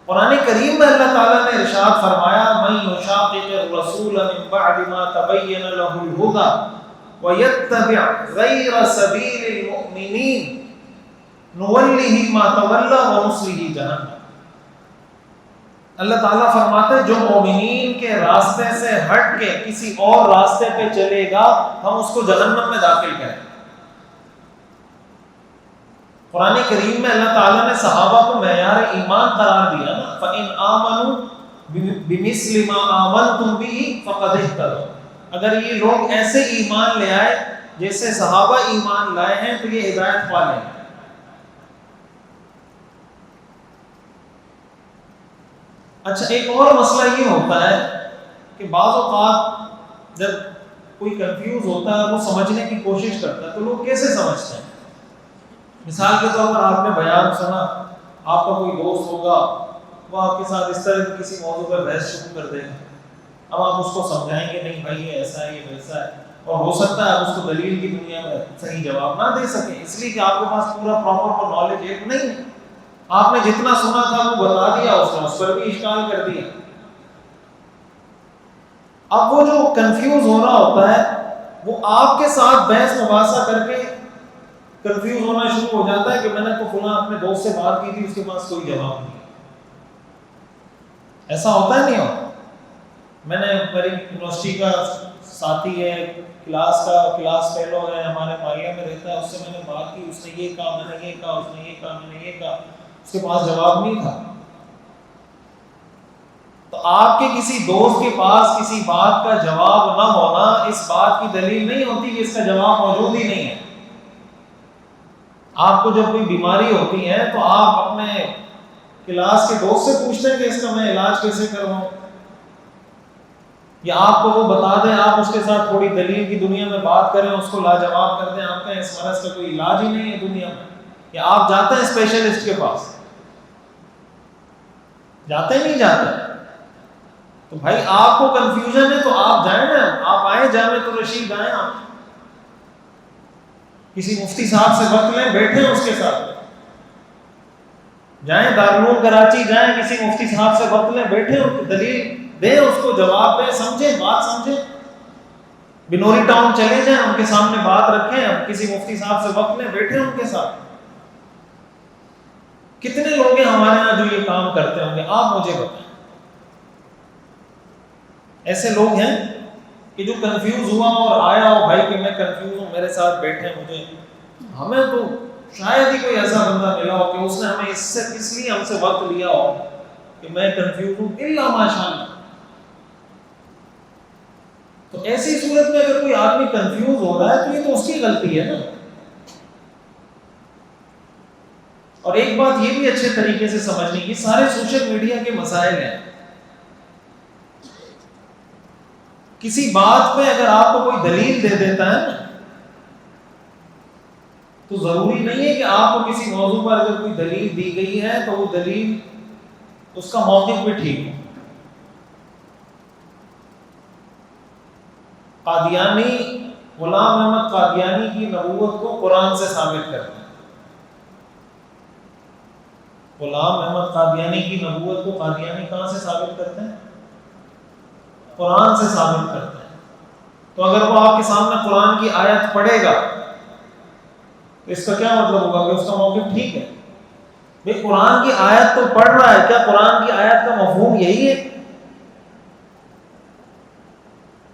قرآن کریم میں اللہ تعالیٰ نے ارشاد فرمایا, مَن یُشَاقِقِ الرَّسُولَ مِن بَعْدِ مَا تَبَيَّنَ لَهُ الْهُدَىٰ وَيَتَّبِعْ غَيْرَ سَبِيلِ الْمُؤْمِنِينَ نُوَلِّهِ مَا تَوَلَّىٰ وَنُصْلِهِ جَهَنَّمَ. اللہ تعالیٰ فرماتے ہیں جو مومنین کے راستے سے ہٹ کے کسی اور راستے پہ چلے گا ہم اس کو جہنم میں داخل کریں. قرآن کریم میں اللہ تعالیٰ نے صحابہ کو معیار ایمان قرار دیا نا, فَإِنْ آمَنُوا بِمِثْلِ مَا آمَنْتُمْ بِهِ فَقَدِ اهْتَدَوْا. اگر یہ لوگ ایسے ایمان لے آئے جیسے صحابہ ایمان لائے ہیں تو یہ ہدایت پا لیں گے. اچھا, ایک اور مسئلہ یہ ہوتا ہے کہ بعض اوقات جب کوئی کنفیوز ہوتا ہے, وہ سمجھنے کی کوشش کرتا ہے, تو لوگ کیسے سمجھتے ہیں؟ مثال کے طور پر آپ نے بیان سنا, آپ کا کوئی دوست ہوگا, وہ آپ کے ساتھ اس طرح کی کسی موضوع پر بحث شروع کر دے گا. اب آپ اس کو سمجھائیں گے نہیں بھائی یہ ایسا ہے یہ ویسا ہے, اور ہو سکتا ہے آپ اس کو دلیل کی دنیا میں صحیح جواب نہ دے سکیں, اس لیے کہ آپ کے پاس پورا پراپر نالج ایک نہیں ہے. آپ نے جتنا سنا تھا وہ بتا دیا, اس نے اس پر بھی اشکال کر دیا. اب وہ جو کنفیوز ہو رہا ہوتا ہے وہ آپ کے ساتھ بحث مباحثہ کر کے کنفیوز ہونا شروع ہو جاتا ہے کہ میں نے تو فلاں اپنے دوست سے بات کی تھی، اس کے پاس کوئی جواب نہیں. ایسا ہوتا ہے نہیں ہوتا؟ میں نے میری یونیورسٹی کا ساتھی ہے، کلاس فیلو ہے، ہمارے مالیہ میں رہتا ہے، اس سے میں نے بات کی، اس نے یہ کہا، میں نے یہ کہا، اس نے یہ کہا، میں نے یہ کہا، اس کے پاس جواب نہیں تھا. تو آپ کے کسی دوست کے پاس کسی بات کا جواب نہ ہونا اس بات کی دلیل نہیں ہوتی کہ اس کا جواب موجود ہی نہیں ہے. آپ کو جب کوئی بیماری ہوتی ہے تو آپ اپنے کلاس کے دوست سے پوچھتے ہیں کہ اس کا میں علاج کیسے کرواؤں، یا آپ کو وہ بتا دیں، آپ اس کے ساتھ تھوڑی دلیل کی دنیا میں بات کریں، اس کو لاجواب کر دیں، آپ کہیں اس مرض کا کوئی علاج ہی نہیں ہے دنیا میں. یا آپ جاتے ہیں اسپیشلسٹ کے پاس، جاتے نہیں جاتے؟ تو بھائی آپ کو کنفیوژن ہے تو آپ جائیں نا، آپ آئیں جامعۃ الرشید، آئیں آپ کسی مفتی صاحب سے وقت لیں، بیٹھیں اس کے ساتھ، جائیں دارالعلوم کراچی، جائیں کسی مفتی صاحب سے وقت لیں، بیٹھیں، ان کی دلیل دیں، اس کو جواب دیں، سمجھیں بات، سمجھیں. بنوری ٹاؤن چلے جائیں، ان کے سامنے بات رکھیں، ہم کسی مفتی صاحب سے وقت لیں، بیٹھیں ان کے ساتھ. کتنے لوگ ہیں ہمارے یہاں جو یہ کام کرتے ہوں گے؟ آپ مجھے بتائیں. ایسے لوگ ہیں کہ جو کنفیوز ہوا اور آیا ہو، بھائی کہ میں کنفیوز ہوں، میرے ساتھ بیٹھے مجھے. ہمیں تو شاید ہی کوئی ایسا بندہ ملا ہو کہ اس نے ہمیں اس لیے ہم سے وقت لیا ہو کہ میں کنفیوز ہوں، الا ماشاء اللہ. تو ایسی صورت میں اگر کوئی آدمی کنفیوز ہو رہا ہے تو یہ تو اس کی غلطی ہے نا. اور ایک بات یہ بھی اچھے طریقے سے سمجھنی، یہ سارے سوشل میڈیا کے مسائل ہیں. کسی بات پہ اگر آپ کو کوئی دلیل دے دیتا ہے نا، تو ضروری نہیں ہے کہ آپ کو کسی موضوع پر اگر کوئی دلیل دی گئی ہے تو وہ دلیل اس کا موقف بھی ٹھیک ہو. قادیانی، غلام احمد قادیانی کی نبوت کو قرآن سے ثابت کرتے ہیں. غلام احمد قادیانی کی نبوت کو قادیانی کہاں سے ثابت کرتے ہیں؟ قرآن سے ثابت کرتے ہیں. تو اگر وہ آپ کے سامنے قرآن کی آیت پڑھے گا تو اس کا کیا مطلب ہوگا کہ اس کا موقف ٹھیک ہے؟ بھئی قرآن کی آیت تو پڑھ رہا ہے، کیا قرآن کی آیت کا مفہوم یہی ہے؟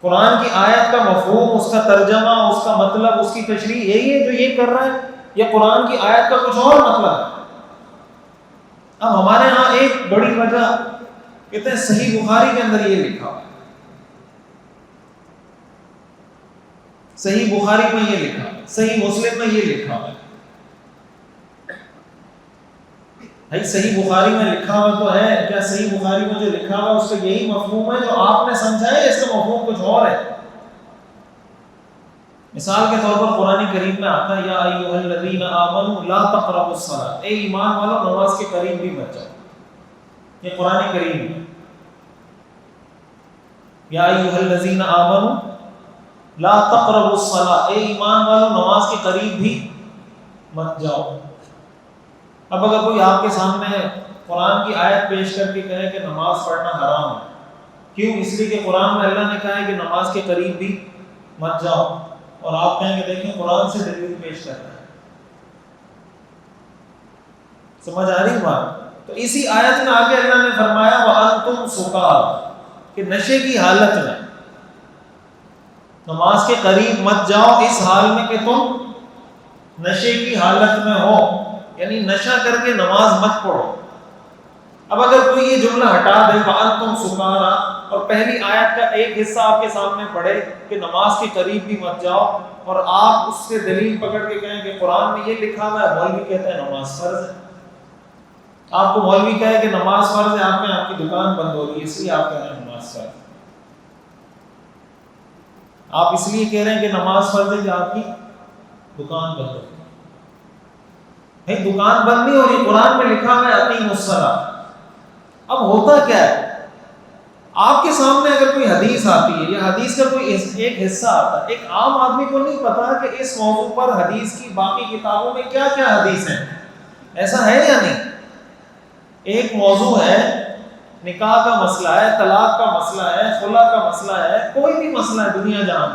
قرآن کی آیت کا مفہوم، اس کا ترجمہ، اس کا مطلب، اس کی تشریح یہی ہے جو یہ کر رہا ہے، یا قرآن کی آیت کا کچھ اور مطلب ہے؟ اب ہمارے ہاں ایک بڑی وجہ کہتے ہیں صحیح بخاری کے اندر یہ لکھا ہے، صحیح بخاری میں یہ لکھا ہے، صحیح مسلم میں یہ لکھا ہے. بھائی صحیح بخاری میں لکھا ہوا تو ہے، کیا صحیح بخاری میں جو لکھا ہوا اس کا یہی مفہوم ہے جو آپ نے سمجھا ہے؟ اس کا مفہوم کچھ اور ہے. مثال کے طور پر قرآن کریم میں آتا ہے، یا ایھا الذین آمنوا لا تقربوا الصلاۃ، اے ایمان والو نماز کے قریب بھی مت جاؤ. یہ قرآن کریم ہے. یا ایھا الذین آمنوا لا تقربوا الصلاۃ، اے ایمان والو نماز کے قریب بھی مت جاؤ. اب اگر کوئی آپ کے سامنے قرآن کی آیت پیش کر کے کہے کہ نماز پڑھنا حرام ہے، کیوں؟ اس لیے کہ قرآن میں اللہ نے کہا ہے کہ نماز کے قریب بھی مت جاؤ، اور آپ کہیں گے دیکھیں قرآن سے دلیل پیش کر رہا ہے. سمجھ آ رہی بات؟ تو اسی آیت میں آگے اللہ نے فرمایا وَأَنْتُمْ سُکارى، کہ نشے کی حالت میں نماز کے قریب مت جاؤ، اس حال میں کہ تم نشے کی حالت میں ہو، یعنی نشہ کر کے نماز مت پڑھو. اب اگر کوئی یہ جملہ ہٹا دے وَأَنْتُمْ سُکارى، اور پہلی آیت کا ایک حصہ آپ کے سامنے پڑھے کہ نماز کے قریب بھی مت جاؤ، اور آپ اس سے دلیل پکڑ کے کہیں کہ قرآن میں یہ لکھا ہوا ہے، مولوی کہتا ہے نماز فرض ہے. آپ کو مولوی کہے کہ نماز فرض ہے، آپ کہیں آپ کی دکان بند ہو رہی ہے اس لیے آپ کہہ رہے ہیں نماز فرض ہے. آپ اس لیے کہہ رہے ہیں کہ نماز فرض ہے کہ آپ کی دکان بند ہو رہی ہے. نہیں، دکان بند نہیں ہو رہی، قرآن میں لکھا ہوا ہے اقیموا الصلاۃ. اب ہوتا کیا ہے، آپ کے سامنے اگر کوئی حدیث آتی ہے یا حدیث کا کوئی ایک حصہ آتا ہے، ایک عام آدمی کو نہیں پتا کہ اس موضوع پر حدیث کی باقی کتابوں میں کیا کیا حدیث ہیں. ایسا ہے یا نہیں؟ ایک موضوع ہے نکاح کا مسئلہ ہے، طلاق کا مسئلہ ہے، خلا کا مسئلہ ہے، کوئی بھی مسئلہ ہے دنیا جہاں،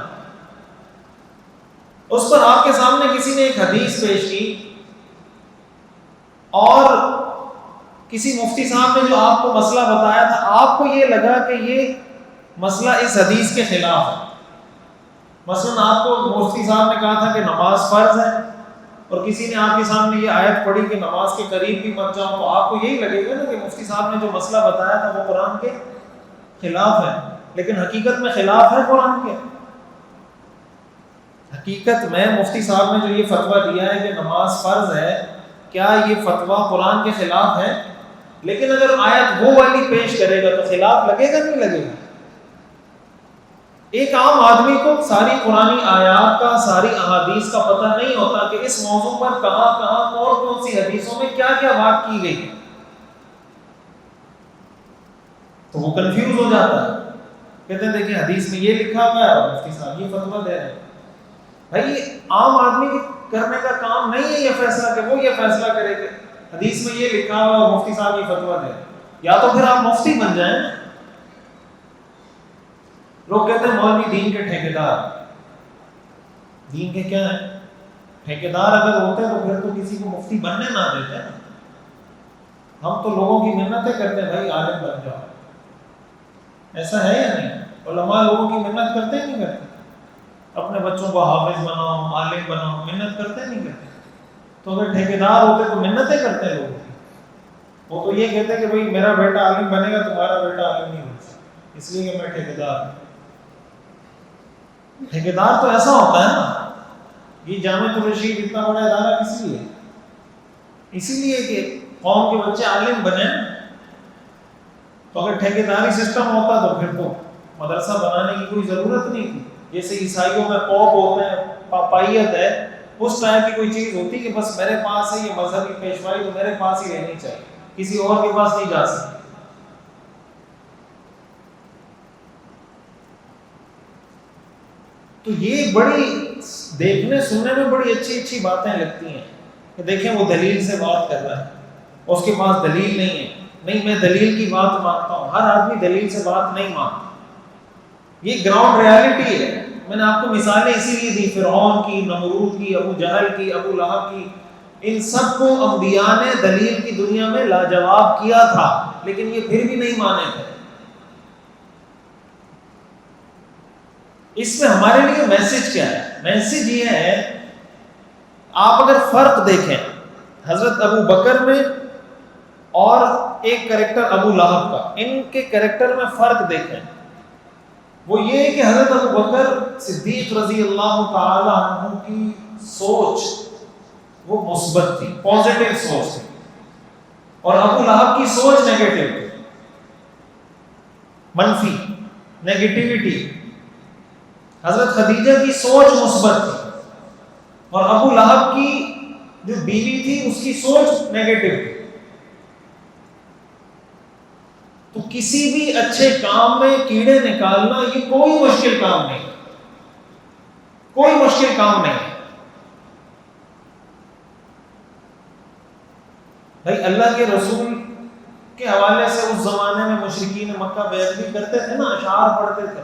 اس پر آپ کے سامنے کسی نے ایک حدیث پیش کی اور کسی مفتی صاحب نے جو آپ کو مسئلہ بتایا تھا، آپ کو یہ لگا کہ یہ مسئلہ اس حدیث کے خلاف ہے. مثلاً آپ کو مفتی صاحب نے کہا تھا کہ نماز فرض ہے، اور کسی نے آپ کے سامنے یہ آیت پڑھی کہ نماز کے قریب بھی مت جاؤ، تو آپ کو یہی لگے گا نا کہ مفتی صاحب نے جو مسئلہ بتایا تھا وہ قرآن کے خلاف ہے. لیکن حقیقت میں خلاف ہے قرآن کے. حقیقت میں مفتی صاحب نے جو یہ فتویٰ دیا ہے کہ نماز فرض ہے، کیا یہ فتویٰ قرآن کے خلاف ہے؟ لیکن اگر آیت وہ والی پیش کرے گا تو خلاف لگے گا نہیں لگے گا؟ ایک عام آدمی کو ساری قرآنی آیات کا، ساری احادیث کا پتہ نہیں ہوتا کہ اس موضوع پر کہاں کہاں کون سی حدیثوں میں کیا کیا بات کی گئی ہے، تو وہ کنفیوز ہو جاتا ہے. کہتے ہیں دیکھیں حدیث میں یہ لکھا ہوا ہے اور مفتی صاحب یہ فتویٰ دے رہے ہیں. بھائی عام آدمی کرنے کا کام نہیں ہے یہ فیصلہ کہ وہ یہ فیصلہ کرے کہ حدیث میں یہ لکھا ہوا ہے اور مفتی صاحب یہ فتویٰ دے رہے ہیں. یا تو پھر آپ مفتی بن جائیں. لوگ کہتے ہیں مولوی دین کے ٹھیکیدار. دین کے کیا ہیں؟ ٹھیکیدار اگر ہوتے تو پھر تو کسی کو مفتی بننے نہ دیتے. ہم تو لوگوں کی محنتیں کرتے ہیں بھائی عالم بن جاؤ. ایسا ہے یا نہیں؟ علماء لوگوں کی محنت کرتے نہیں کرتے؟ اپنے بچوں کو حافظ بناؤ، عالم بناؤ، محنت کرتے نہیں کرتے؟ تو اگر ٹھیکیدار ہوتے تو محنتیں کرتے ہیں لوگوں کی. وہ تو یہ کہتے ہیں کہ بھائی میرا بیٹا عالم بنے گا، تمہارا بیٹا عالم نہیں بن سکتا، اس لیے کہ میں ٹھیکیدار ہوں. ٹھیکیدار تو ایسا ہوتا ہے نا. یہ جامعۃ الرشید اتنا بڑا ادارہ کس لیے؟ اسی لیے کہ قوم کے بچے عالم بنے. تو اگر ٹھیکیداری سسٹم ہوتا تو پھر تو مدرسہ بنانے کی کوئی ضرورت نہیں تھی. جیسے عیسائیوں میں پوپ ہوتے ہیں، پاپائیت ہے، اس ٹائپ کی کوئی چیز ہوتی کہ بس میرے پاس ہے یہ مذہبی پیشوائی تو میرے پاس ہی رہنی چاہیے، کسی اور کے پاس نہیں جا سکتی. تو یہ بڑی دیکھنے سننے میں بڑی اچھی اچھی باتیں لگتی ہیں کہ دیکھیں وہ دلیل سے بات کر رہا ہے، اس کے پاس دلیل نہیں ہے. نہیں، میں دلیل کی بات مانتا ہوں. ہر آدمی دلیل سے بات نہیں مانتا. یہ گراؤنڈ ریالٹی ہے. میں نے آپ کو مثالیں اسی لیے دی، فرعون کی، نمرود کی، ابو جہل کی، ابو لہب کی. ان سب کو انبیاء نے دلیل کی دنیا میں لاجواب کیا تھا، لیکن یہ پھر بھی نہیں مانے تھے. اس میں ہمارے لیے میسج کیا ہے؟ میسج یہ ہے، آپ اگر فرق دیکھیں حضرت ابو بکر میں اور ایک کریکٹر ابو لہب کا، ان کے کریکٹر میں فرق دیکھیں، وہ یہ ہے کہ حضرت ابو بکر صدیق رضی اللہ تعالی عنہ کی سوچ وہ مثبت تھی، پازیٹیو سوچ تھی، اور ابو لہب کی سوچ نیگیٹو تھی، منفی، نیگیٹیوٹی. حضرت خدیجہ کی سوچ مثبت تھی، اور ابو لہب کی جو بیوی تھی اس کی سوچ نیگیٹو تھی. تو کسی بھی اچھے کام میں کیڑے نکالنا یہ کوئی مشکل کام نہیں، کوئی مشکل کام نہیں. بھائی اللہ کے رسول کے حوالے سے اس زمانے میں مشرکین مکہ بے ادبی کرتے تھے نا، اشعار پڑھتے تھے.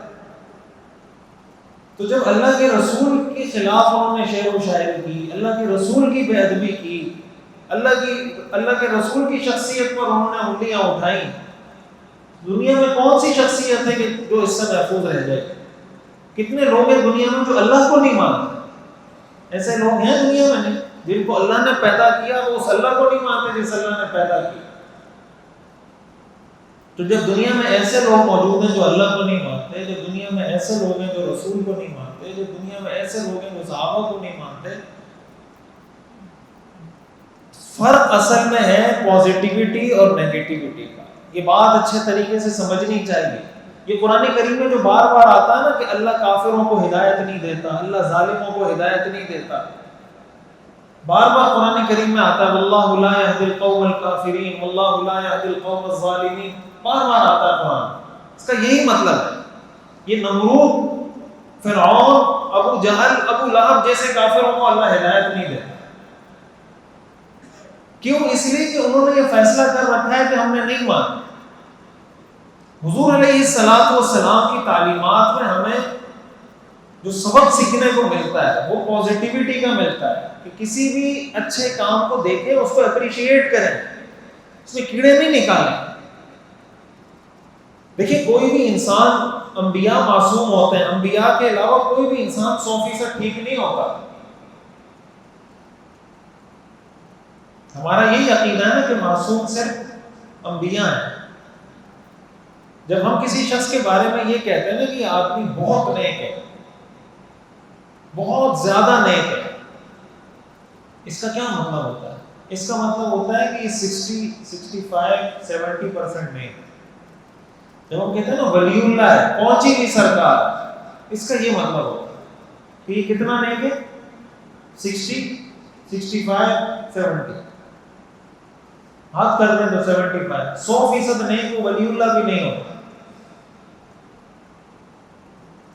تو جب اللہ کے رسول کے خلاف انہوں نے شعر و شاعری کی، اللہ کے رسول کی بے ادبی کی، اللہ کے رسول کی شخصیت پر انہوں نے انگلیاں اٹھائیں، دنیا میں کون سی شخصیت ہے کہ جو اس سے محفوظ رہ جائے؟ کتنے لوگ ہیں دنیا میں جو اللہ کو نہیں مانتے؟ ایسے لوگ ہیں دنیا میں نہیں، جن کو اللہ نے پیدا کیا وہ اس اللہ کو نہیں مانتے جس اللہ نے پیدا کیا. تو جب دنیا میں ایسے لوگ موجود ہیں جو اللہ کو نہیں مانتے، جب دنیا میں ایسے لوگ ہیں جو رسول کو نہیں مانتے، جب دنیا میں ایسے لوگ ہیں جو صحابہ کو نہیں مانتے، فرق اصل میں ہے پازیٹیوٹی اور نیگیٹیوٹی کا. یہ بات اچھے طریقے سے سمجھنی چاہیے. یہ قرآن کریم میں جو بار بار آتا ہے نا کہ اللہ کافروں کو ہدایت نہیں دیتا، اللہ ظالموں کو ہدایت نہیں دیتا، بار بار قرآن کریم میں آتا ہے واللہ لا یہدی القوم الکافرین، واللہ لا یہدی القوم الظالمین، بار بار آتا ہے قرآن. اس کا یہی مطلب ہے. یہ نمرود، فرعون، ابو جہل، ابو لہب جیسے کافروں کو اللہ ہدایت نہیں دیتا. کیوں؟ اس لیے کہ انہوں نے یہ فیصلہ کر رکھا ہے کہ ہم نے نہیں مانا. حضور علیہ الصلوۃ والسلام کی تعلیمات میں ہمیں جو سبق سیکھنے کو ملتا ہے وہ پازیٹیوٹی کا ملتا ہے کہ کسی بھی اچھے کام کو دیکھیں، اس کو اپریشیٹ کریں، اس میں کیڑے نہیں نکالیں۔ دیکھیں کوئی بھی انسان، انبیاء معصوم ہوتے ہیں، انبیاء کے علاوہ کوئی بھی انسان 100% ٹھیک نہیں ہوتا۔ ہمارا یہی عقیدہ ہے نا کہ معصوم صرف انبیاء ہیں۔ جب ہم کسی شخص کے بارے میں یہ کہتے ہیں نا کہ یہ آدمی بہت نیک ہے، بہت زیادہ نیک ہے، اس کا کیا مطلب ہوتا ہے؟ اس کا مطلب ہوتا ہے کہ 65-70% نیک ہے۔ جب ہم کہتے ہیں نا ولی اللہ ہے، پہنچی نہیں سرکار، اس کا یہ مطلب ہوتا ہے کہ یہ کتنا نیک ہے؟ 60-65-70، حد کر دیں تو 75، 100% نیک وہ ولی اللہ بھی نہیں ہوتا۔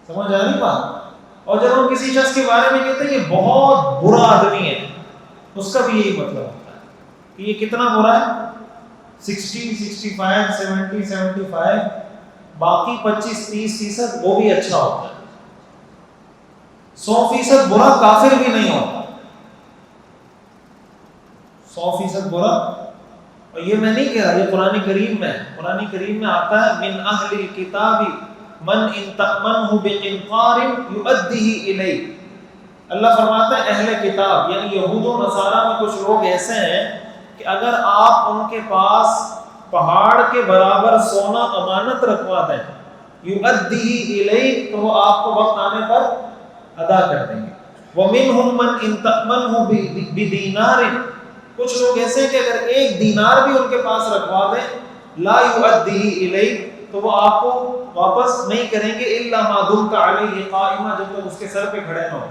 سمجھ آ رہی بات؟ اور جب ہم کسی شخص کے بارے میں کہتے ہیں یہ بہت برا آدمی ہے، اس کا بھی یہی مطلب ہوتا ہے کہ یہ کتنا برا ہے؟ 60-65-70-75، باقی 25-30% وہ بھی اچھا ہوتا ہے۔ 100% برا کافر بھی نہیں ہوتا، 100% برا۔ اور یہ میں نہیں کہہ رہا، یہ قرآن کریم میں ہے۔ قرآن کریم میں آتا ہے من اہل الکتاب من ان تأمنہ بقنطار یؤدیہ الیک۔ اللہ فرماتا ہے اہل کتاب یعنی یہود و نصارہ میں کچھ لوگ ایسے ہیں کہ اگر آپ ان کے پاس پہاڑ کے برابر سونا امانت رکھوا دیں، یؤدیہ الیک، تو وہ آپ کو وقت آنے پر ادا کر دیں گے۔ ومنہم من ان تأمنہ بدینار، کچھ لوگ ایسے ہیں کہ اگر 1 دینار بھی ان کے پاس رکھوا دیں، لا یؤدیہ الیک، تو وہ آپ کو واپس نہیں کریں گے، الا ما دمت علیہ قائما، جب تک اس کے سر پہ کھڑے نہ ہو۔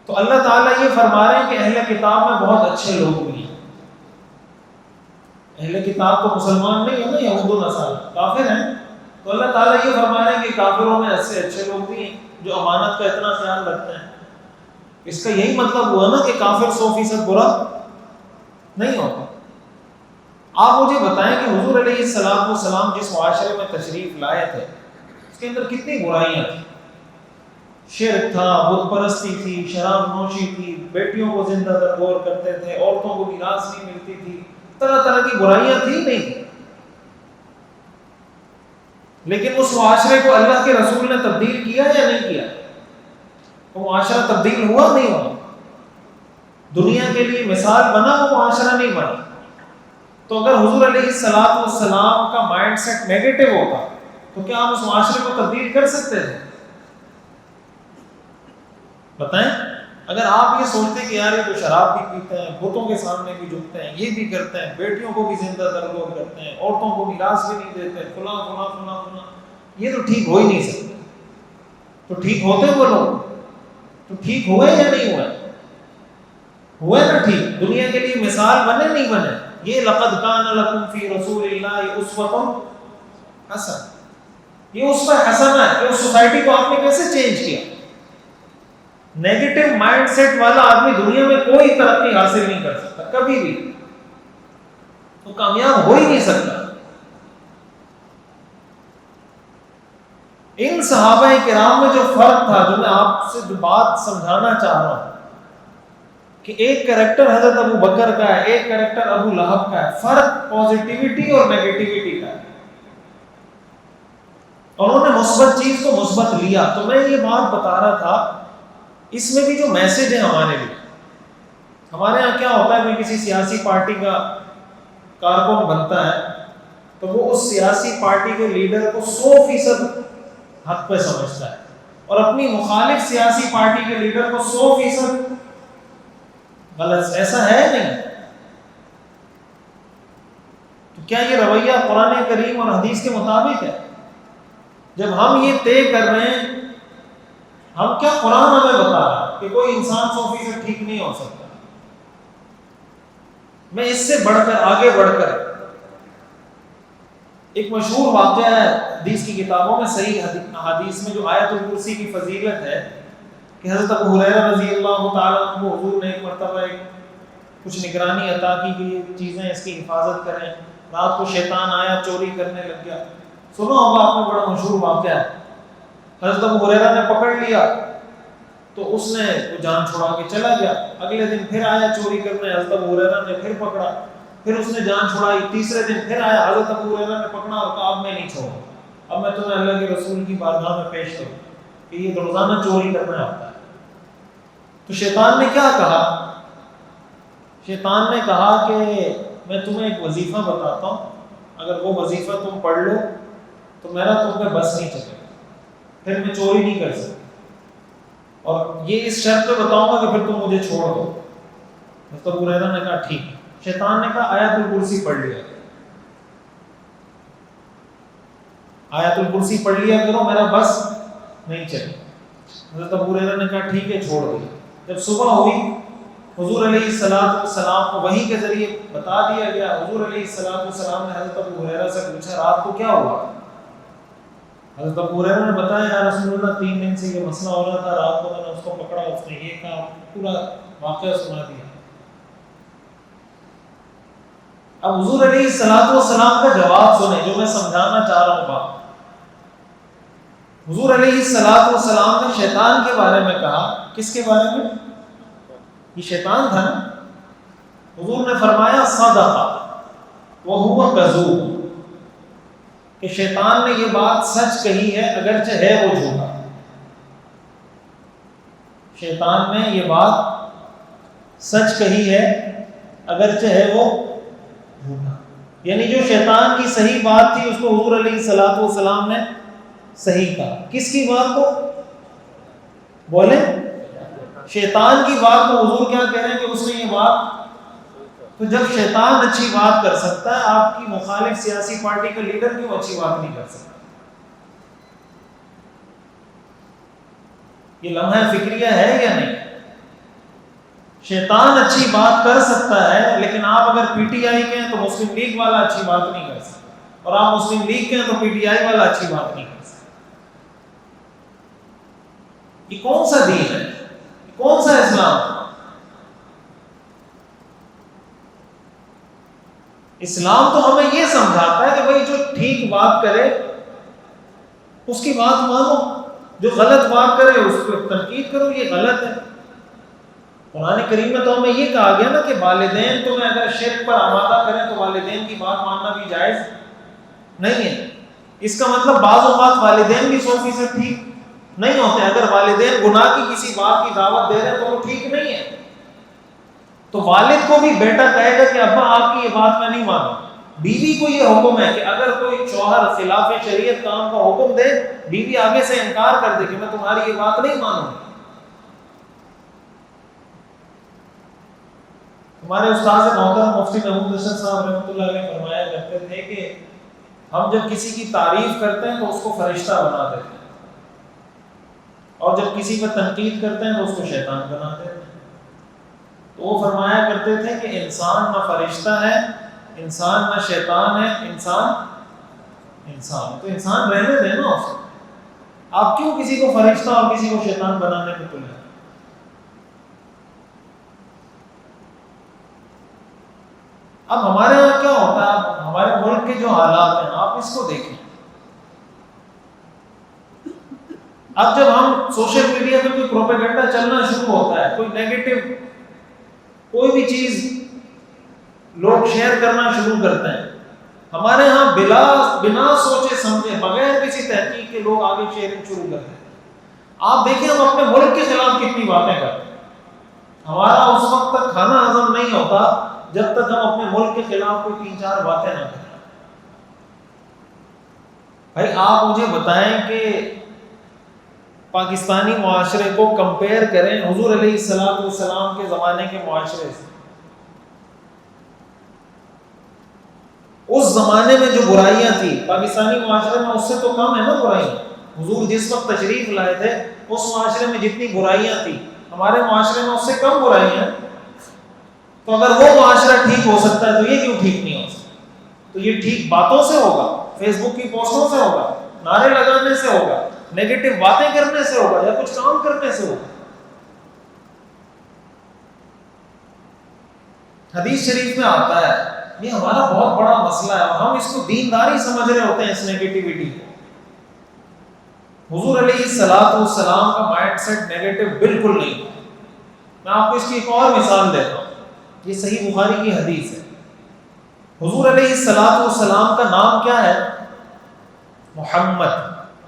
تو اللہ تعالیٰ یہ فرما رہے ہیں کہ اہل کتاب میں بہت اچھے لوگ بھی ہیں۔ اہل کتاب تو مسلمان نہیں ہے نا، یہود و نصارہ کافر ہیں، تو اللہ تعالیٰ یہ فرما رہے ہیں کہ کافروں میں ایسے اچھے لوگ بھی ہیں جو امانت کا اتنا خیال رکھتے ہیں۔ اس کا یہی مطلب ہوا نا کہ کافر 100% برا نہیں ہوتا۔ آپ مجھے بتائیں کہ حضور علیہ السلام جس معاشرے میں تشریف لائے تھے اس کے اندر کتنی برائیاں تھیں۔ شرک تھا، بت پرستی تھی، شراب نوشی تھی، بیٹیوں کو زندہ درگور کرتے تھے، عورتوں کو میراث نہیں ملتی تھی، طرح طرح کی برائیاں تھی نہیں تھی۔ لیکن اس معاشرے کو اللہ کے رسول نے تبدیل کیا یا نہیں کیا؟ وہ معاشرہ تبدیل ہوا نہیں ہوا؟ دنیا کے لیے مثال بنا، وہ معاشرہ نہیں بنا۔ تو اگر حضور علیہ السلام کا مائنڈ سیٹ نیگیٹو ہوتا تو کیا ہم اس معاشرے کو تبدیل کر سکتے تھے؟ بتائیں، اگر آپ یہ سوچتے کہ یار یہ تو شراب بھی پیتے ہیں، بتوں کے سامنے بھی جھکتے ہیں، یہ بھی کرتے ہیں، بیٹیوں کو بھی زندہ درگور کرتے ہیں، عورتوں کو میراث بھی نہیں دیتے، فلاں فلاں فلاں فلاں، یہ تو ٹھیک ہو ہی نہیں سکتے۔ تو ٹھیک ہوتے وہ لوگ؟ تو ٹھیک ہوئے یا نہیں ہوئے؟ ہوئے نا ٹھیک، دنیا کے لیے مثال بنے نہیں بنے؟ یہ لقد کان لکم فی رسول اللہ اسوۃ حسنہ، یہ اسوہ حسنہ ہے کہ اس سوسائٹی کو آپ نے کیسے چینج کیا۔ نیگیٹو مائنڈ سیٹ والا آدمی دنیا میں کوئی ترقی حاصل نہیں کر سکتا کبھی بھی، تو کامیاب ہو ہی نہیں سکتا۔ ان صحابہ کرام میں جو فرق تھا، جو میں آپ سے جو بات سمجھانا چاہ رہا ہوں کہ ایک کریکٹر حضرت ابو بکر کا ہے، ایک کریکٹر ابو لہب کا ہے، فرق پازیٹیوٹی اور نیگیٹیوٹی کا ہے۔ انہوں نے مثبت چیز کو مثبت لیا۔ تو میں یہ بات بتا رہا تھا، اس میں بھی جو میسج ہے ہمارے لیے، ہمارے یہاں کیا ہوتا ہے کہ کسی سیاسی پارٹی کا کارکن بنتا ہے تو وہ اس سیاسی پارٹی کے لیڈر کو 100% حق پہ سمجھتا ہے، اور اپنی مخالف سیاسی پارٹی کے لیڈر کو 100% غلط۔ ایسا ہے نہیں؟ تو کیا یہ رویہ قرآن کریم اور حدیث کے مطابق ہے؟ جب ہم یہ طے کر رہے ہیں، ہم کیا قرآن ہمیں بتا رہا ہے کہ کوئی انسان 100% ٹھیک نہیں ہو سکتا۔ میں اس سے بڑھ کر آگے بڑھ کر ایک مشہور واقعہ ہے حدیث کی کتابوں میں، صحیح حدیث میں جو آیت الکرسی کی فضیلت ہے کہ حضرت ابو ہریرہ رضی اللہ تعالیٰ عنہ کو حضور نے ایک مرتبہ کچھ نگرانی عطا کی کہ یہ چیزیں اس کی حفاظت کریں۔ رات کو شیطان آیا، چوری کرنے لگ گیا، سنا ہوگا آپ نے، بڑا مشہور واقعہ ہے. حضرت ابو ہریرہ نے پکڑ لیا تو اس نے وہ جان چھڑا کے چلا گیا. اگلے دن پھر آیا چوری کرنے، حضرت ابو ہریرہ نے پھر پکڑا، پھر اس نے جان چھڑائی. تیسرے دن پھر آیا، حضرت ابو ہریرہ نے پکڑا اور کہا اب میں نہیں چھوڑوں، اب میں تمہیں اللہ کے رسول کی بارگاہ میں پیش کروں کہ یہ روزانہ چوری کرنا آتا ہے. تو شیطان نے کیا کہا؟ شیطان نے کہا کہ میں تمہیں ایک وظیفہ بتاتا ہوں، اگر وہ وظیفہ تم پڑھ لو تو میرا تم پہ بس نہیں چلے گا، پھر میں چوری نہیں کر سکتا، اور یہ اس شرط پہ بتاؤں گا کہ پھر تم مجھے چھوڑ دو. حضرت ابو ہریرہ نے کہا ٹھیک ہے. شیطان نے کہا آیت الکرسی پڑھ لیا، آیت الکرسی پڑھ لیا کرو، میرا بس نہیں چلے. حضرت ابو ہریرہ نے کہا ٹھیک ہے، چھوڑ دیا. جب صبح ہوئی حضور علیہ السلام کو وحی کے ذریعے بتا دیا گیا. حضور علیہ السلام نے حضرت ابو ہریرہ سے پوچھا رات کو کیا ہوا؟ حضرت ابو ہریرہ نے بتایا یا رسول اللہ 3 دن سے یہ مسئلہ ہو رہا تھا، رات کو میں نے اس کو پکڑا، اس نے یہ کہا، پورا واقعہ سنا دیا. اب حضور علیہ السلام کا جواب سنیں جو میں سمجھانا چاہ رہا ہوں بات. حضور علیہ السلام نے شیطان کے بارے میں کہا. کس کے بارے میں؟ یہ شیطان تھا نا. حضور نے فرمایا صدق وہو کذوب، کہ شیطان نے یہ بات سچ کہی ہے اگرچہ ہے وہ جھوٹا. شیطان نے یہ بات سچ کہی ہے اگرچہ ہے وہ جھوٹا. یعنی جو شیطان کی صحیح بات تھی اس کو حضور علیہ السلام نے صحیح کہا. کس کی بات کو بولے؟ شیطان کی بات کو حضور کیا کہہ رہے ہیں کہ اس نے یہ بات. تو جب شیطان اچھی بات کر سکتا ہے، آپ کی مخالف سیاسی پارٹی کا لیڈر کیوں اچھی بات نہیں کر سکتا؟ یہ لمحہ فکریہ ہے یا نہیں؟ شیطان اچھی بات کر سکتا ہے، لیکن آپ اگر پی ٹی آئی کے ہیں تو مسلم لیگ والا اچھی بات نہیں کر سکتا، اور آپ مسلم لیگ کے ہیں تو پی ٹی آئی والا اچھی بات نہیں کر سکتا. یہ کون سا دین ہے؟ کون سا اسلام؟ اسلام تو ہمیں یہ سمجھاتا ہے کہ بھائی جو ٹھیک بات کرے اس کی بات مانو، جو غلط بات کرے اس کو تنقید کرو، یہ غلط ہے. قرآن کریم میں تو ہمیں یہ کہا گیا نا کہ والدین تمہیں اگر شرک پر آمادہ کریں تو والدین کی بات ماننا بھی جائز نہیں ہے. اس کا مطلب بعض اوقات والدین بھی 100% ٹھیک نہیں ہوتے. اگر والدین گناہ کی کسی بات کی دعوت دے رہے ہیں تو وہ ٹھیک نہیں ہے. تو والد کو بھی بیٹا کہے گا کہ ابا آپ کی یہ بات میں نہیں مانوں. بیوی کو یہ حکم ہے کہ اگر کوئی شوہر خلاف شریعت کام کا حکم دے، بیوی آگے سے انکار کر دے کہ میں تمہاری یہ بات نہیں مانوں. ہمارے استاد محترم مفتی محمود حسن صاحب رحمۃ اللہ علیہ فرمایا کرتے تھے کہ ہم جب کسی کی تعریف کرتے ہیں تو اس کو فرشتہ بنا دیتے ہیں، اور جب کسی پر تنقید کرتے ہیں تو اس کو شیطان بنا دیتے ہیں. تو وہ فرمایا کرتے تھے کہ انسان نہ فرشتہ ہے، انسان نہ شیطان ہے، انسان تو انسان رہنے دیں نا اس کو. آپ کیوں کسی کو فرشتہ اور کسی کو شیطان بنانے کو تلے؟ اب ہمارے یہاں کیا ہوتا ہے، ہمارے ملک کے جو حالات ہیں آپ اس کو دیکھیں. اب جب ہم سوشل میڈیا پہ کوئی پروپیگنڈا چلنا شروع ہوتا ہے، کوئی نیگیٹو کوئی بھی چیز لوگ شیئر کرنا شروع کرتے ہیں، ہمارے ہاں بنا سوچے سمجھے بغیر کسی تحقیق کے لوگ آگے شیئرنگ شروع کرتے ہیں. آپ دیکھیں ہم اپنے ملک کے خلاف کتنی باتیں کرتے ہیں. ہمارا اس وقت تک کھانا ہضم نہیں ہوتا جب تک ہم اپنے ملک کے خلاف کوئی 3-4 باتیں نہ کریں. بھائی آپ مجھے بتائیں کہ پاکستانی معاشرے کو کمپیئر کریں حضور علیہ السلام کے زمانے کے معاشرے سے. اس زمانے میں جو برائیاں تھیں پاکستانی معاشرے میں اس سے تو کم ہے نا برائیاں. حضور جس وقت تشریف لائے تھے اس معاشرے میں جتنی برائیاں تھیں ہمارے معاشرے میں اس سے کم برائیاں. تو اگر وہ معاشرہ ٹھیک ہو سکتا ہے تو یہ کیوں ٹھیک نہیں ہو سکتا؟ تو یہ ٹھیک باتوں سے ہوگا، فیس بک کی پوسٹوں سے ہوگا، نعرے لگانے سے ہوگا، نیگیٹو باتیں کرنے سے ہوگا، یا کچھ کام کرنے سے ہوگا. حدیث شریف میں آتا ہے یہ ہمارا بہت بڑا مسئلہ ہے اور ہم اس کو دینداری سمجھ رہے ہوتے ہیں اس نیگیٹیوٹی کو. حضور علیہ الصلوۃ والسلام کا مائنڈ سیٹ نیگیٹو بالکل نہیں. میں آپ کو اس کی ایک اور مثال دیتا ہوں. یہ صحیح بخاری کی حدیث ہے. حضور علیہ الصلوۃ والسلام کا نام کیا ہے؟ محمد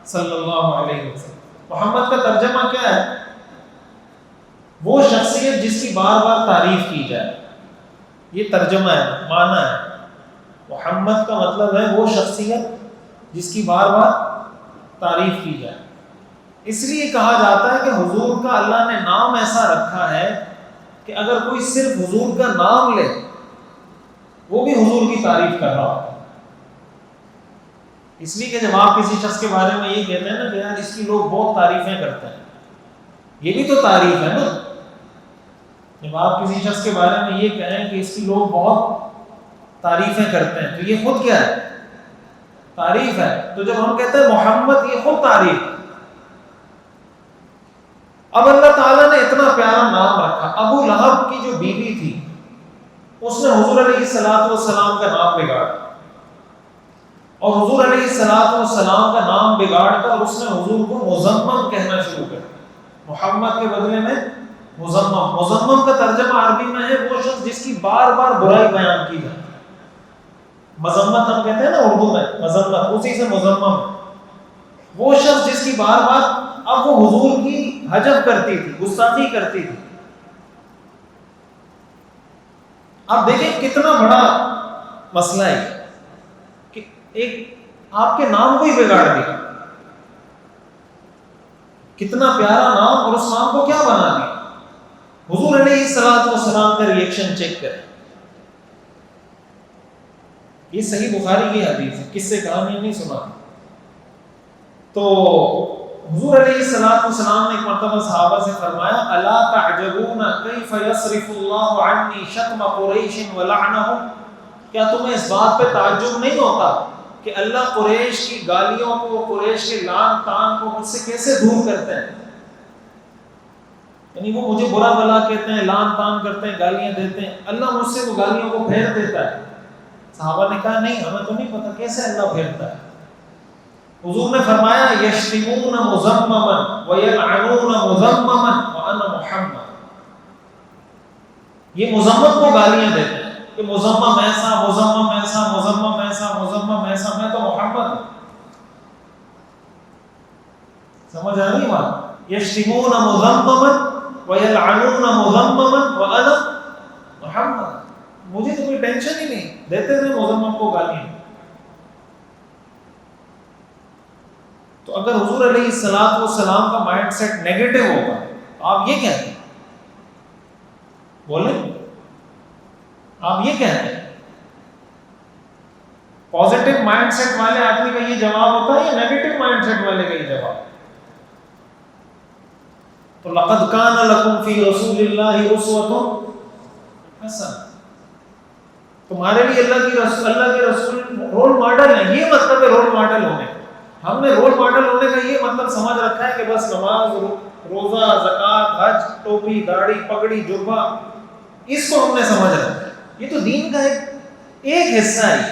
صلی اللہ علیہ وسلم. محمد کا ترجمہ کیا ہے؟ وہ شخصیت جس کی بار بار تعریف کی جائے. یہ ترجمہ ہے، معنی ہے. محمد کا مطلب ہے وہ شخصیت جس کی بار بار تعریف کی جائے. اس لیے کہا جاتا ہے کہ حضور کا اللہ نے نام ایسا رکھا ہے کہ اگر کوئی صرف حضور کا نام لے وہ بھی حضور کی تعریف کر رہا ہوتا ہے. اس لیے کہ جب آپ کسی شخص کے بارے میں یہ کہتے ہیں نا کہ یار اس کی لوگ بہت تعریفیں کرتے ہیں، یہ بھی تو تعریف ہے نا. جب آپ کسی شخص کے بارے میں یہ کہیں کہ اس کی لوگ بہت تعریفیں کرتے ہیں تو یہ خود کیا ہے؟ تعریف ہے. تو جب ہم کہتے ہیں محمد، یہ خود تعریف ہے. اب اللہ تعالیٰ نے اتنا پیارا نام رکھا. ابو لہب کی جو بیوی تھی اس نے حضور علیہ الصلوۃ والسلام کا نام بگاڑا اور حضور علیہ الصلوۃ والسلام کا نام بگاڑ کر اس نے حضور کو مزمم کہنا شروع کر دیا. محمد کے بدلے میں مزمم. مزمم کا ترجمہ عربی میں ہے وہ شخص جس کی بار بار برائی بیان کی جائے. مذمت ہم کہتے ہیں نا اردو میں، مذمت اسی سے مزمم. وہ شخص جس کی بار بار، اب وہ حضور کی حجب کرتی تھی، گستاخی کرتی تھی. اب دیکھیں کتنا بڑا مسئلہ ہے کہ ایک آپ کے نام کو ہی بگاڑ دیا. کتنا پیارا نام اور اس نام کو کیا بنا دیا. حضور علیہ الصلوۃ والسلام کا ریئیکشن چیک کریں. یہ صحیح بخاری کی حدیث ہے، کس سے کہانی نہیں سنا. تو حضور علیہ الصلوۃ والسلام نے ایک مرتبہ صحابہ سے فرمایا الا تعجبون کیف یصرف اللہ عنی شتم قریش ولعنهم. کیا تمہیں اس بات پہ تعجب نہیں ہوتا کہ اللہ قریش کی گالیوں کو، قریش کے لعن طعن کو مجھ سے کیسے دور کرتے ہیں. یعنی وہ مجھے برا بلا کہتے ہیں، لعن طعن کرتے ہیں، گالیاں دیتے ہیں، اللہ مجھ سے وہ گالیوں کو پھیر دیتا ہے. صحابہ نے کہا نہیں ہمیں تو نہیں پتا کیسے اللہ پھیرتا ہے. حضور نے فرمایا یشتمون مذمما ویلعنون مذمما وانا محمد. یہ مذمم کو گالیاں دیتے ہیں کہ مذمم ایسا، مذمم ایسا، مذمم ایسا، مذمم ایسا، میں تو محمد ہوں. سمجھ آ رہی بات؟ یشتمون مذمما ویلعنون مذمما وانا محمد. مجھے تو کوئی ٹینشن ہی نہیں، دیتے تھے مذمم کو گالیاں. تو اگر حضور علیہ الصلوۃ والسلام کا مائنڈ سیٹ نیگیٹو ہوگا آپ یہ کہتے ہیں، بولیں آپ یہ کہتے ہیں. پازیٹو مائنڈ سیٹ والے آدمی کا یہ جواب ہوتا ہے یا نیگیٹو مائنڈ سیٹ والے کا یہ جواب؟ تو لقد کان لکم فی رسول اللہ اسوۃ حسنہ. تمہارے لیے اللہ کے رسول رول ماڈل ہیں. یہ مطلب ہے رول ماڈل ہونے. ہم نے رول ماڈل ہونے کا یہ مطلب سمجھ رکھا ہے کہ بس نماز، روزہ، زکوٰۃ، حج، ٹوپی، داڑھی، پگڑی، جبہ، اس کو ہم نے سمجھ رکھا ہے. یہ تو دین کا ایک حصہ ہے.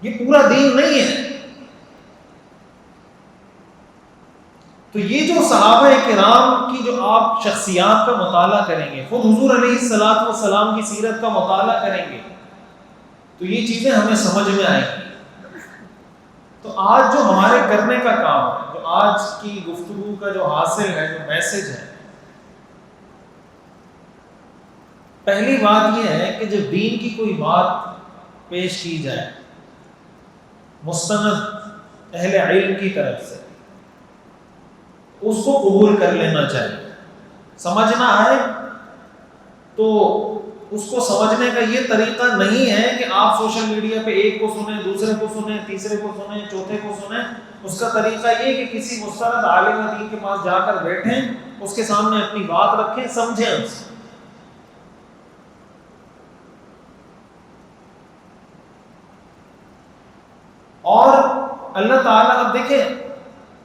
یہ پورا دین نہیں ہے. تو یہ جو صحابہ کرام کی جو آپ شخصیات کا مطالعہ کریں گے، خود حضور علیہ الصلوۃ والسلام کی سیرت کا مطالعہ کریں گے تو یہ چیزیں ہمیں سمجھ میں آئیں گی. تو آج جو ہمارے کرنے کا کام ہے، جو آج کی گفتگو کا جو حاصل ہے، جو میسج ہے، پہلی بات یہ ہے کہ جب دین کی کوئی بات پیش کی جائے مستند اہل علم کی طرف سے، اس کو قبول کر لینا چاہیے. سمجھنا آئے تو اس کو سمجھنے کا یہ طریقہ نہیں ہے کہ آپ سوشل میڈیا پہ ایک کو سنیں، دوسرے کو سنیں، تیسرے کو سنیں، چوتھے کو سنیں. اس کا طریقہ یہ کہ کسی مستند عالم دین کے پاس جا کر بیٹھیں، اس کے سامنے اپنی بات رکھیں، سمجھیں اس سے. اور اللہ تعالیٰ اب دیکھیں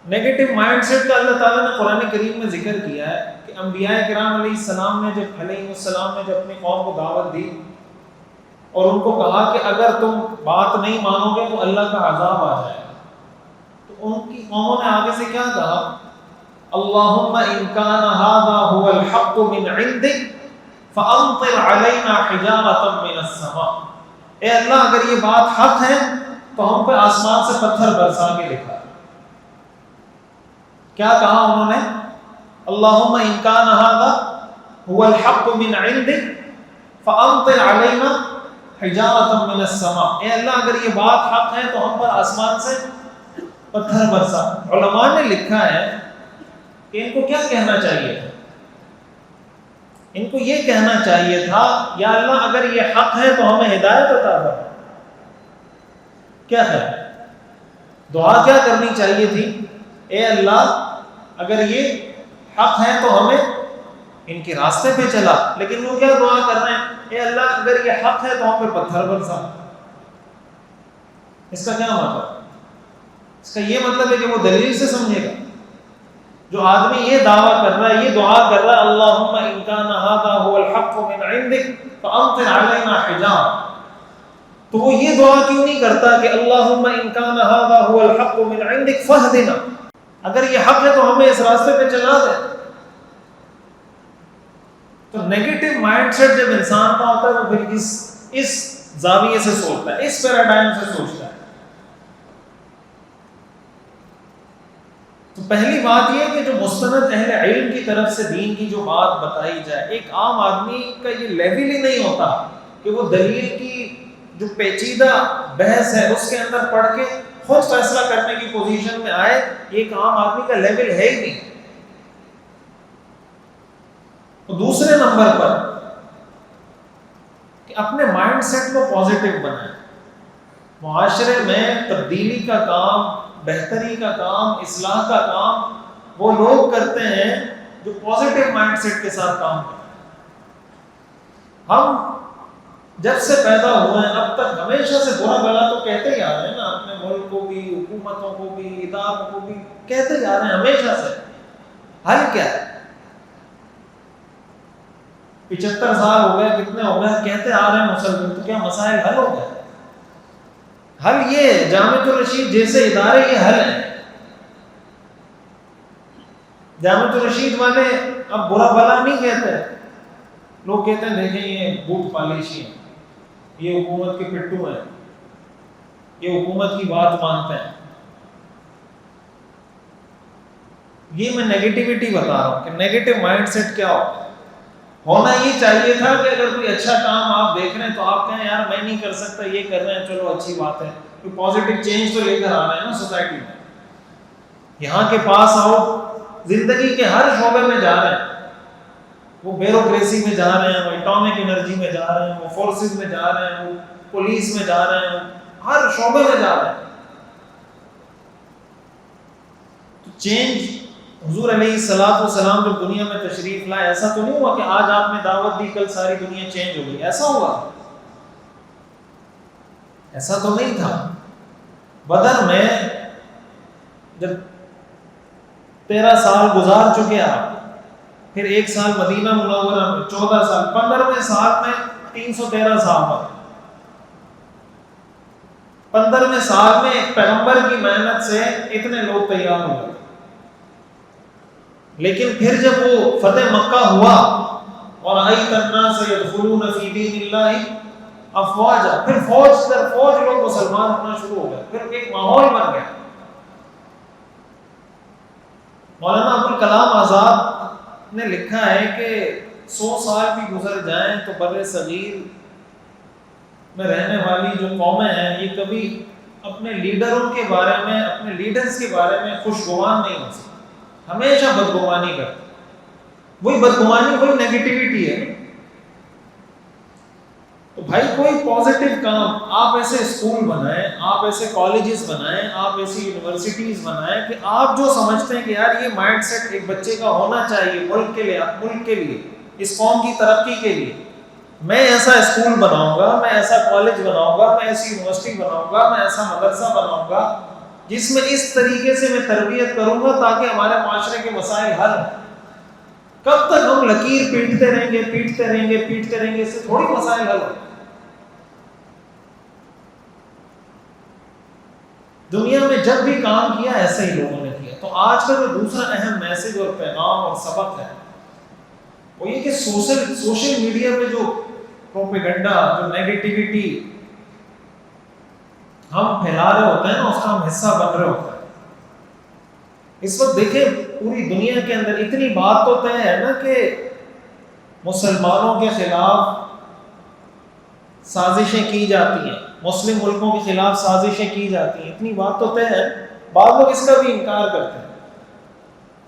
نیگیٹو مائنڈ سیٹ کا اللہ تعالیٰ نے قرآن کریم میں ذکر کیا ہے کہ انبیاء کرام علیہ السلام نے جب اپنی قوم کو دعوت دی اور ان کو کہا کہ اگر تم بات نہیں مانو گے تو اللہ کا عذاب آ جائے گا، تو ان کی قوموں نے آگے سے کیا کہا؟ اللہم ان کان ھذا ھو الحق من عندک فامطر علینا حجارۃ من السماء، اے اللہ اگر یہ بات حق ہے تو ہم پہ آسمان سے پتھر برسا کے دکھا۔ کیا کہا انہوں نے؟ اللہم ان کان ھذا ھو الحق من عندک فامطر علینا حجارۃ من السماء، اے اللہ اگر یہ بات حق ہے تو ہم پر آسمان سے پتھر برسا۔ علماء نے لکھا ہے کہ ان کو کیا کہنا چاہیے تھا؟ ان کو یہ کہنا چاہیے تھا یا اللہ اگر یہ حق ہے تو ہمیں ہدایت عطا کر۔ کیا ہے دعا کیا کرنی چاہیے تھی؟ اے اللہ اگر یہ حق ہے تو ہمیں ان کے راستے پہ چلا، لیکن وہ کیا دعا کر رہے ہیں؟ اے اللہ اگر یہ حق ہے تو ہم پہ پتھر برسا۔ اس کا کیا مطلب؟ اس کا یہ مطلب ہے کہ وہ دلیل سے سمجھے گا۔ جو آدمی یہ دعویٰ کر رہا ہے، یہ دعا کر رہا ہے اللہم ان کان ھذا ھو الحق من عندک فامطر علینا حجارۃ، تو وہ یہ دعا کیوں نہیں کرتا کہ اللہم ان کان ھذا ھو الحق من عندک فاہدنا، اگر یہ حق ہے تو ہمیں اس راستے پہ چلا دے۔ تو نیگیٹو مائنڈ سیٹ جب انسان کا ہوتا ہے وہ پھر اس زاویے سے سوچتا ہے، اس پیراڈائم سے سوچتا ہے۔ تو پہلی بات یہ کہ جو مستند اہل علم کی طرف سے دین کی جو بات بتائی جائے، ایک عام آدمی کا یہ لیول ہی نہیں ہوتا کہ وہ دلیل کی جو پیچیدہ بحث ہے اس کے اندر پڑھ کے خود فیصلہ کرنے کی پوزیشن میں آئے، ایک عام آدمی کا لیول ہے ہی نہیں۔ تو دوسرے نمبر پر کہ اپنے مائنڈ سیٹ کو پازیٹیو بنائیں۔ معاشرے میں تبدیلی کا کام، بہتری کا کام، اصلاح کا کام وہ لوگ کرتے ہیں جو پازیٹیو مائنڈ سیٹ کے ساتھ کام کرتے ہیں۔ ہم جب سے پیدا ہوئے ہیں اب تک ہمیشہ سے برا بھلا تو کہتے ہی آ رہے ہیں نا، اپنے ملک کو بھی، حکومتوں کو بھی، اداروں کو بھی کہتے جا رہے ہیں ہمیشہ سے۔ حل کیا ہے؟ 75 سال ہو گئے، کتنے ہو گئے کہتے آ رہے ہیں مسلمان، تو کیا مسائل حل ہو گئے؟ حل یہ ہے جامعۃ الرشید جیسے ادارے یہ حل ہیں۔ جامعۃ الرشید والے اب برا بھلا نہیں کہتے، لوگ کہتے ہیں دیکھیں یہ بوٹ پالیشی ہیں، یہ حکومت کے پٹھو ہیں، یہ حکومت کی بات مانتے ہیں۔ یہ میں نیگیٹیوٹی بتا رہا ہوں کہ نیگیٹو مائنڈ سیٹ کیا ہونا یہ چاہیے تھا کہ اگر کوئی اچھا کام آپ دیکھ رہے ہیں تو آپ کہیں یار میں نہیں کر سکتا، یہ کر رہے ہیں چلو اچھی بات ہے، کوئی پازیٹیو چینج تو لے کر آ رہے ہیں نا سوسائٹی میں۔ یہاں کے پاس آؤ، زندگی کے ہر شعبے میں جا رہے ہیں، وہ بیوروکریسی میں جا رہے ہیں، وہ اٹامک انرجی میں جا رہے ہیں، وہ فورسز میں جا رہے ہیں، وہ پولیس میں جا رہے ہیں، ہر شعبے میں جا رہے ہیں۔ تو چینج حضور علیہ الصلوۃ والسلام جب دنیا میں تشریف لائے، ایسا تو نہیں ہوا کہ آج آپ نے دعوت دی کل ساری دنیا چینج ہو گئی، ایسا ہوا؟ ایسا تو نہیں تھا۔ بدر میں جب 13 سال گزار چکے آپ، پھر 1 سال مدینہ منورہ میں، 14 سال، 15ویں سال میں 313 صحابہ، 15ویں سال میں ایک پیغمبر کی محنت سے اتنے لوگ تیار ہو گئے۔ لیکن پھر جب وہ فتح مکہ ہوا اور رأیت الناس يدخلون فی دین اللہ افواجا، پھر فوج در فوج لوگ مسلمان ہونا شروع ہو گئے، پھر ایک ماحول بن گیا۔ مولانا ابوالکلام آزاد نے لکھا ہے کہ 100 سال بھی گزر جائیں تو بر صغیر میں رہنے والی جو قومیں ہیں یہ کبھی اپنے لیڈروں کے بارے میں، اپنے لیڈرز کے بارے میں خوشگوار نہیں ہو سکتی، ہمیشہ بدگمانی کرتے۔ وہی بدگمانی، وہی نیگیٹیوٹی ہے۔ تو بھائی کوئی پازیٹیو کام، آپ ایسے اسکول بنائیں، آپ ایسے کالجز بنائیں، آپ ایسی یونیورسٹیز بنائیں کہ آپ جو سمجھتے ہیں کہ یار یہ مائنڈ سیٹ ایک بچے کا ہونا چاہیے ملک کے لیے، اس قوم کی ترقی کے لیے، میں ایسا اسکول بناؤں گا، میں ایسا کالج بناؤں گا، میں ایسی یونیورسٹی بناؤں گا، میں ایسا مدرسہ بناؤں گا جس میں اس طریقے سے میں تربیت کروں گا تاکہ ہمارے معاشرے کے مسائل حل ہوں۔ کب تک ہم لکیر پیٹتے رہیں گے، اس سے تھوڑی مسائل حل ہوں۔ دنیا میں جب بھی کام کیا ایسے ہی لوگوں نے کیا۔ تو آج کا جو دوسرا اہم میسج اور پیغام اور سبق ہے وہ یہ کہ سوشل میڈیا پہ جو پروپیگنڈا، جو نیگیٹیوٹی ہم پھیلا رہے ہوتے ہیں نا، اس کا ہم حصہ بن رہے ہوتے ہیں۔ اس وقت دیکھیں پوری دنیا کے اندر اتنی بات تو طے ہے نا کہ مسلمانوں کے خلاف سازشیں کی جاتی ہیں، مسلم ملکوں کے خلاف سازشیں کی جاتی ہیں، اتنی بات تو طے ہے۔ بعض لوگ اس کا بھی انکار کرتے ہیں،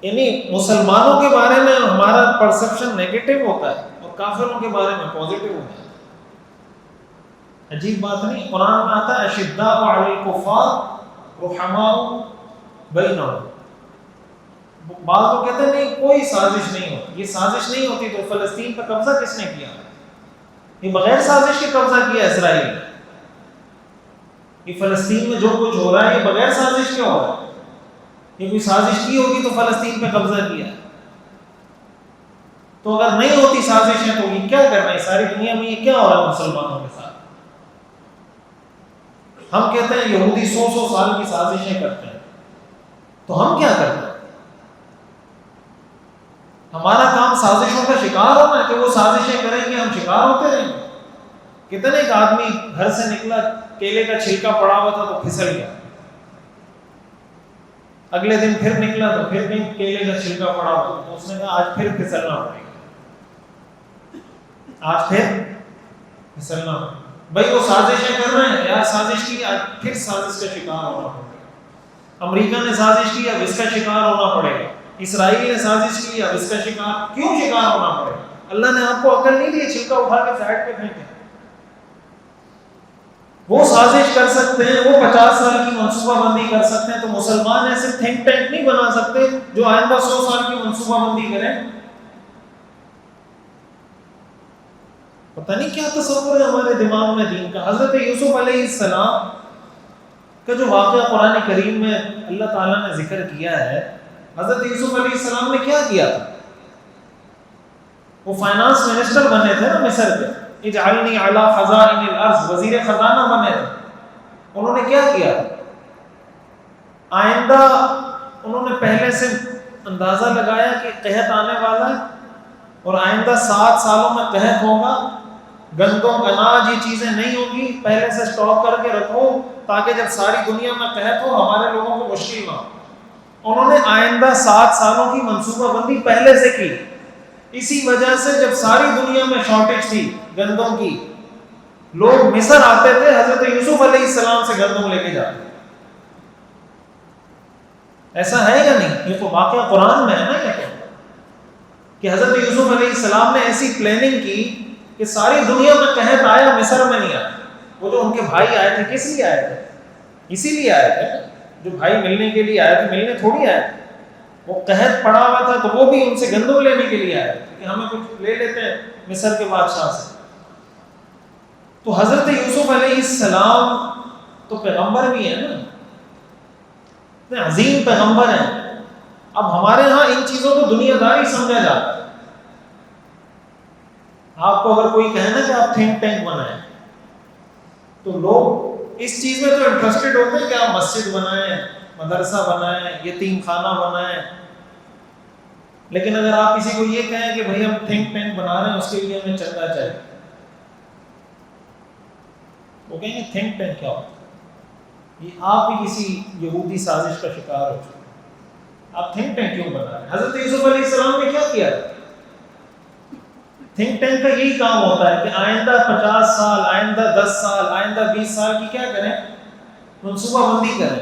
یعنی مسلمانوں کے بارے میں ہمارا پرسپشن نیگیٹو ہوتا ہے اور کافروں کے بارے میں پازیٹو ہوتا ہے۔ عجیب بات نہیں؟ قرآن میں آتا ہے اشداء علی الکفار رحماء بینہم۔ بعض لوگ کہتے ہیں نہیں کوئی سازش نہیں ہوتی، یہ سازش نہیں ہوتی تو فلسطین پر قبضہ کس نے کیا؟ یہ بغیر سازش کے قبضہ کیا اسرائیل نے۔ یہ فلسطین میں جو کچھ ہو رہا ہے یہ بغیر سازش کے ہو رہا ہے۔ یہ کوئی سازش کی ہوگی تو فلسطین پہ قبضہ کیا۔ تو اگر نہیں ہوتی سازش ہے تو یہ کیا کر رہے ہیں ساری دنیا میں؟ یہ کیا ہو رہا ہے مسلمانوں کے ساتھ؟ ہم کہتے ہیں یہودی 100 سال کی سازشیں کرتے ہیں، تو ہم کیا کرتے ہیں؟ ہمارا کام سازشوں کا شکار ہونا ہے کہ وہ سازشیں کریں گے ہم شکار ہوتے رہیں گے۔ کتنے ایک آدمی گھر سے نکلا، کیلے کا چھلکا پڑا ہوا تھا تو پھسل گیا، اگلے دن پھر نکلا تو پھر بھی کیلے کا چھلکا پڑا ہوا تو اس نے کہا آج پھر پھسلنا پڑے گا، آج پھر پھسلنا پڑے گا۔ بھائی وہ سازشیں کر رہے ہیں، یار سازش کی آج پھر سازش کا شکار ہونا پڑے گا۔ امریکہ نے سازش کی اب اس کا شکار ہونا پڑے گا، اسرائیل نے سازش کی اب اس کا شکار کیوں شکار ہونا پڑے گا؟ اللہ نے آپ کو عقل نہیں دی چھلکا اٹھا کے سائڈ پہ پھینکے؟ وہ سازش کر سکتے ہیں، وہ 50 سال کی منصوبہ بندی کر سکتے ہیں، تو مسلمان ایسے تھنک ٹینک نہیں بنا سکتے جو آئندہ 100 سال کی منصوبہ بندی کریں؟ پتہ نہیں کیا تصور ہے ہمارے دماغ میں دین کا۔ حضرت یوسف علیہ السلام کا جو واقعہ قرآن کریم میں اللہ تعالیٰ نے ذکر کیا ہے، حضرت یوسف علیہ السلام نے کیا کیا تھا؟ وہ فائنانس منسٹر بنے تھے نا مصر کے، اجعلنی علی خزائن الارض، وزیر خزانہ بنے تھے۔ انہوں نے کیا کیا؟ آئندہ انہوں نے پہلے سے اندازہ لگایا کہ قحط آنے والا ہے اور آئندہ 7 سالوں میں قحط ہوگا، گندم اناج یہ چیزیں نہیں ہوگی، پہلے سے سٹاک کر کے رکھو تاکہ جب ساری دنیا میں قحط ہو ہمارے لوگوں کو مشکل نہ ہو۔ انہوں نے آئندہ 7 سالوں کی منصوبہ بندی پہلے سے کی۔ اسی وجہ سے جب ساری دنیا میں شارٹیج تھی گندم کی، لوگ مصر آتے تھے حضرت یوسف علیہ السلام سے گندم لے کے جاتے۔ ایسا ہے یا نہیں؟ یہ تو واقعہ قرآن میں ہے نا، یہ کہ حضرت یوسف علیہ السلام نے ایسی پلاننگ کی کہ ساری دنیا میں قحط آیا، مصر میں نہیں آیا۔ وہ جو ان کے بھائی آئے تھے کس لیے آئے تھے؟ اسی لیے آئے تھے، جو بھائی ملنے کے لیے آئے تھے، ملنے تھوڑی آئے تھے۔ وہ قحط پڑا ہوا تھا تو وہ بھی ان سے گندم لینے کے لیے آئے کہ ہمیں کچھ لے لیتے ہیں مصر کے بادشاہ سے۔ تو حضرت یوسف علیہ السلام تو پیغمبر بھی ہیں نا، اتنے عظیم پیغمبر ہیں۔ اب ہمارے ہاں ان چیزوں کو دنیا داری سمجھا جاتا ہے۔ آپ کو اگر کوئی کہے نا کہ آپ تھنک ٹینک بنائیں تو لوگ اس چیز میں تو انٹرسٹڈ ہوتے ہیں کہ آپ مسجد بنائیں، مدرسہ بنائیں، یتیم خانہ بنائیں، لیکن اگر آپ کسی کو یہ کہیں کہ بھئی ہم تھنک ٹینک بنا رہے ہیں اس کے لیے ہمیں چندہ چاہیے، وہ کہیں گے تھنک ٹینک کیا ہوتا ہے؟ یہ آپ بھی کسی یہودی سازش کا شکار ہو چکے، آپ تھنک ٹینک کیوں بنا رہے ہیں؟ حضرت یوسف علیہ السلام نے کیا کیا؟ تھنک ٹینک کا یہی کام ہوتا ہے کہ آئندہ 50 سال، آئندہ 10 سال، آئندہ 20 سال کی کیا کریں؟ منصوبہ بندی کریں۔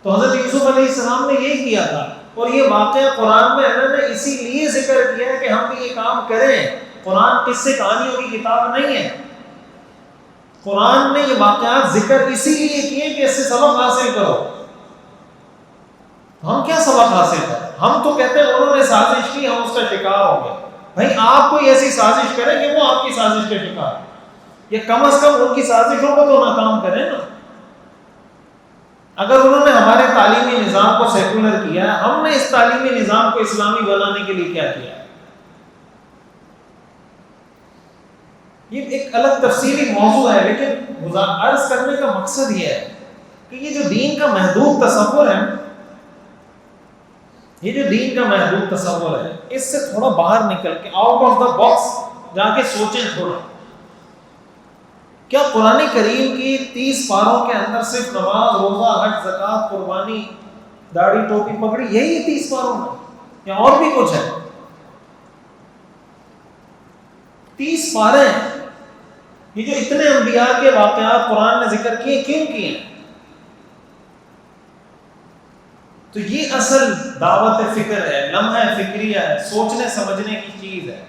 تو حضرت یوسف علیہ السلام نے یہ کیا تھا، اور یہ واقعہ قرآن میں اللہ نے اسی لیے ذکر کیا ہے کہ ہم بھی یہ کام کریں۔ قرآن قصے کہانیوں کی کتاب نہیں ہے، قرآن نے یہ واقعات ذکر اسی لیے کیے کہ اس سے سبق حاصل کرو۔ ہم کیا سبق حاصل کریں؟ ہم تو کہتے ہیں انہوں نے سازش کی، ہم اس کا شکار ہو گئے۔ بھائی آپ کوئی ایسی سازش کریں کہ وہ آپ کی سازش کا شکار، یا کم از کم ان کی سازشوں کو تو ناکام کریں نا۔ اگر انہوں نے ہماری سیکولر کیا ہے، ہم نے اس تعلیمی نظام کو اسلامی بنانے کے لیے کیا کیا ہے. یہ ایک الگ تفصیلی موضوع ہے، لیکن عرض کرنے کا مقصد یہ ہے کہ یہ جو دین کا محدود تصور ہے، یہ جو دین کا محدود تصور ہے، اس سے تھوڑا باہر نکل کے آؤٹ آف دا باکس جا کے سوچیں تھوڑا. کیا قرآن کریم کی 30 پاروں کے اندر صرف نماز، روزہ، حج، زکوٰۃ، قربانی، داڑھی، ٹوپی، پگڑی، یہی 30 پاروں میں، یا اور بھی کچھ ہے؟ 30 پارے ہیں. یہ جو اتنے انبیاء کے واقعات قرآن نے ذکر کیے، کیوں کیے ہیں؟ تو یہ اصل دعوت فکر ہے، لمحہ فکریہ ہے، سوچنے سمجھنے کی چیز ہے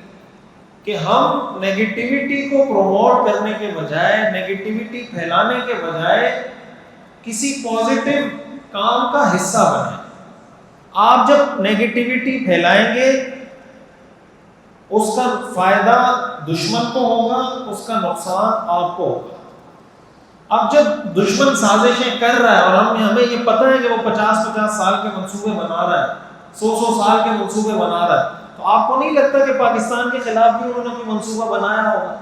کہ ہم نیگیٹیوٹی کو پروموٹ کرنے کے بجائے، نیگیٹیوٹی پھیلانے کے بجائے کسی پازیٹیو کام کا حصہ بنیں. آپ جب نیگیٹیوٹی پھیلائیں گے اس کا فائدہ دشمن کو ہوگا، اس کا نقصان آپ کو ہوگا. اب جب دشمن سازشیں کر رہا ہے اور ہمیں یہ پتہ ہے کہ وہ 50 سال کے منصوبے بنا رہا ہے، 100 سال کے منصوبے بنا رہا ہے، تو آپ کو نہیں لگتا کہ پاکستان کے خلاف بھی انہوں نے کوئی منصوبہ بنایا ہوگا؟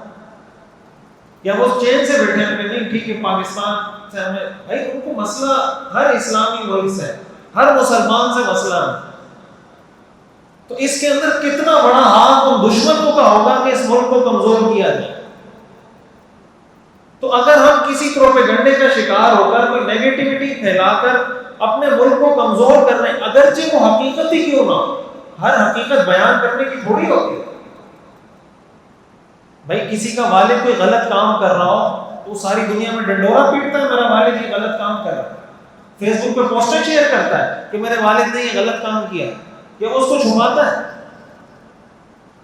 یا وہ چین سے بیٹھے ہیں کہ نہیں ٹھیک ہے پاکستان سے ہمیں، بھائی ان کو مسئلہ ہر اسلامی ملک سے، ہر مسلمان سے مسئلہ ہے. تو اس کے اندر کتنا بڑا ہاتھ ان دشمنوں کا ہوگا کہ اس ملک کو کمزور کیا جائے. تو اگر ہم کسی پروپیگنڈے کا شکار ہو کر، کوئی نیگیٹیوٹی پھیلا کر اپنے ملک کو کمزور کر رہے ہیں، اگرچہ وہ حقیقت ہی کیوں نہ ہو، ہر حقیقت بیان کرنے کی تھوڑی ہوتی ہے. بھائی کسی کا والد کوئی غلط کام کر رہا ہو تو ساری دنیا میں ڈنڈورا پیٹتا ہے میرا والد یہ غلط کام کر رہا ہے، فیس بک پہ پوسٹر شیئر کرتا ہے کہ میرے والد نے یہ غلط کام کیا، یا وہ اس کو چھپاتا ہے.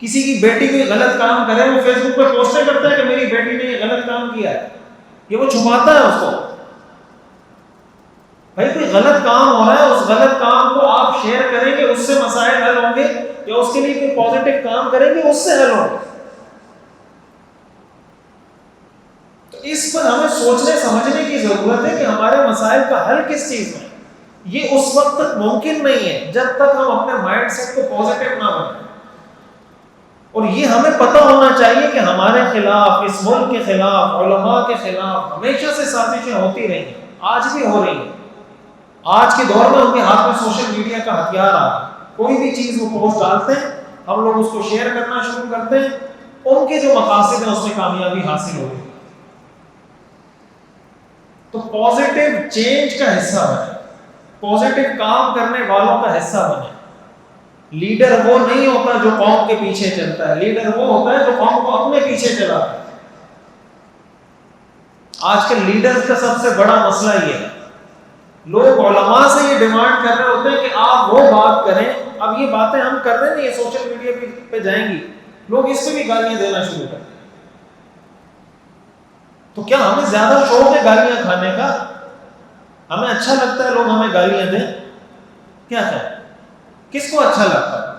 کسی کی بیٹی کوئی غلط کام کرے، وہ فیس بک پہ پوسٹر کرتا ہے کہ میری بیٹی نے یہ غلط کام کیا ہے، یہ وہ چھپاتا ہے اس کو. بھائی کوئی غلط کام ہو رہا ہے، اس غلط کام کو آپ شیئر کریں گے، اس سے مسائل حل ہوں گے، یا اس کے لیے کوئی پازیٹیو کام کریں گے، اس سے حل ہوں گے. تو اس پر ہمیں سوچنے سمجھنے کی ضرورت ہے کہ ہمارے مسائل کا حل کس چیز میں. یہ اس وقت تک ممکن نہیں ہے جب تک ہم اپنے مائنڈ سیٹ کو پازیٹیو نہ بنائیں. اور یہ ہمیں پتہ ہونا چاہیے کہ ہمارے خلاف، اس ملک کے خلاف، علماء کے خلاف ہمیشہ سے سازشیں ہوتی رہی ہیں، آج بھی ہو رہی ہیں. آج کے دور میں ان کے ہاتھ میں سوشل میڈیا کا ہتھیار آ رہا ہے. کوئی بھی چیز وہ پوسٹ ڈالتے ہیں، ہم لوگ اس کو شیئر کرنا شروع کرتے ہیں، ان کے جو مقاصد ہیں اس میں کامیابی حاصل ہو رہی ہے. تو پازیٹیو چینج کا حصہ بنے، پازیٹیو کام کرنے والوں کا حصہ بنے. لیڈر وہ نہیں ہوتا جو قوم کے پیچھے چلتا ہے، لیڈر وہ ہوتا ہے جو قوم کو اپنے پیچھے چلاتا ہے. آج کل لیڈرز کا سب سے بڑا مسئلہ یہ ہے، لوگ علماء سے یہ ڈیمانڈ کر رہے ہوتے ہیں کہ آپ وہ بات کریں. اب یہ باتیں ہم کر رہے ہیں، یہ سوشل میڈیا پہ جائیں گی، لوگ اس پہ بھی گالیاں دینا شروع کر دیں. تو کیا ہمیں زیادہ شوق ہے گالیاں کھانے کا؟ ہمیں اچھا لگتا ہے لوگ ہمیں گالیاں دیں؟ کیا ہے، کس کو اچھا لگتا ہے؟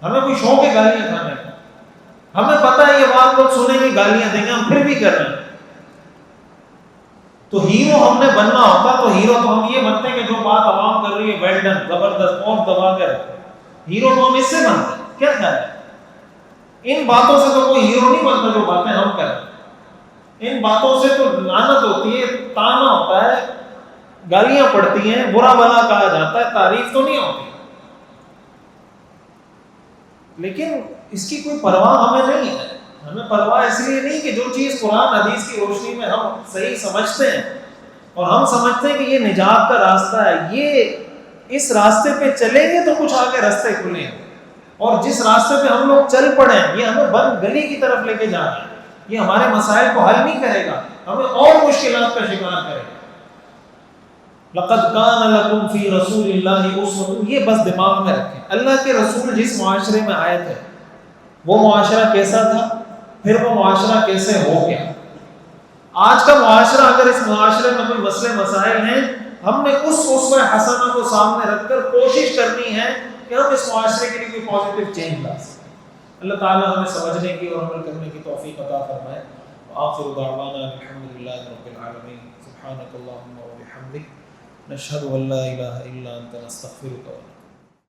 ہمیں کوئی شوق ہے گالیاں کھانے کا؟ ہمیں پتہ ہے یہ بات لوگ سنیں گے، گالیاں دیں گے، ہم پھر بھی کر رہے ہیں. تو ہیرو ہم نے بننا ہوتا تو ہیرو تو ہم یہ بنتے ہیں کہ جو بات عوام کر رہی ہے ویل ڈن، زبردست، اور دبا کر. ہیرو تو ہم اس سے بنتے ہیں. کیا خیال ہے؟ ان باتوں سے تو کوئی ہیرو نہیں بنتا جو باتیں ہم کر رہے ہیں. ان باتوں سے تو لعنت ہوتی ہے، تانا ہوتا ہے، گالیاں پڑتی ہیں، برا بھلا کہا جاتا ہے، تعریف تو نہیں ہوتی. لیکن اس کی کوئی پرواہ ہمیں نہیں ہے. ہمیں پرواہ اس لیے نہیں کہ جو چیز قرآن حدیث کی روشنی میں ہم صحیح سمجھتے ہیں اور ہم سمجھتے ہیں کہ یہ نجات کا راستہ ہے، یہ اس راستے پہ چلیں گے تو کچھ آگے راستے کھلیں گے، اور جس راستے پہ ہم لوگ چل پڑے ہیں یہ ہمیں بند گلی کی طرف لے کے جانا ہے. یہ ہمارے مسائل کو حل نہیں کرے گا، ہمیں اور مشکلات کا شکار کرے گا. لقد کان لکم فی رسول اللہ اسوۃ، یہ بس دماغ میں رکھیں. اللہ کے رسول جس معاشرے میں آئے تھے وہ معاشرہ کیسا تھا، پھر وہ معاشرہ کیسے ہو گیا. آج کا معاشرہ، اگر اس معاشرے میں کوئی مسئلے مسائل ہیں، ہم نے اس اسوہ حسنہ کو سامنے رکھ کر کوشش کرنی ہے کہ ہم اس معاشرے کے لیے کوئی پازیٹیو چینج لا سکیں. اللہ تعالیٰ ہمیں سمجھنے کی اور عمل کرنے کی توفیق عطا فرمائے. وآخر دعوانا الحمدللہ رب العالمین. سبحانک اللہم و بحمدک، نشهد ان لا الہ الا انت نستغفرک و نتوب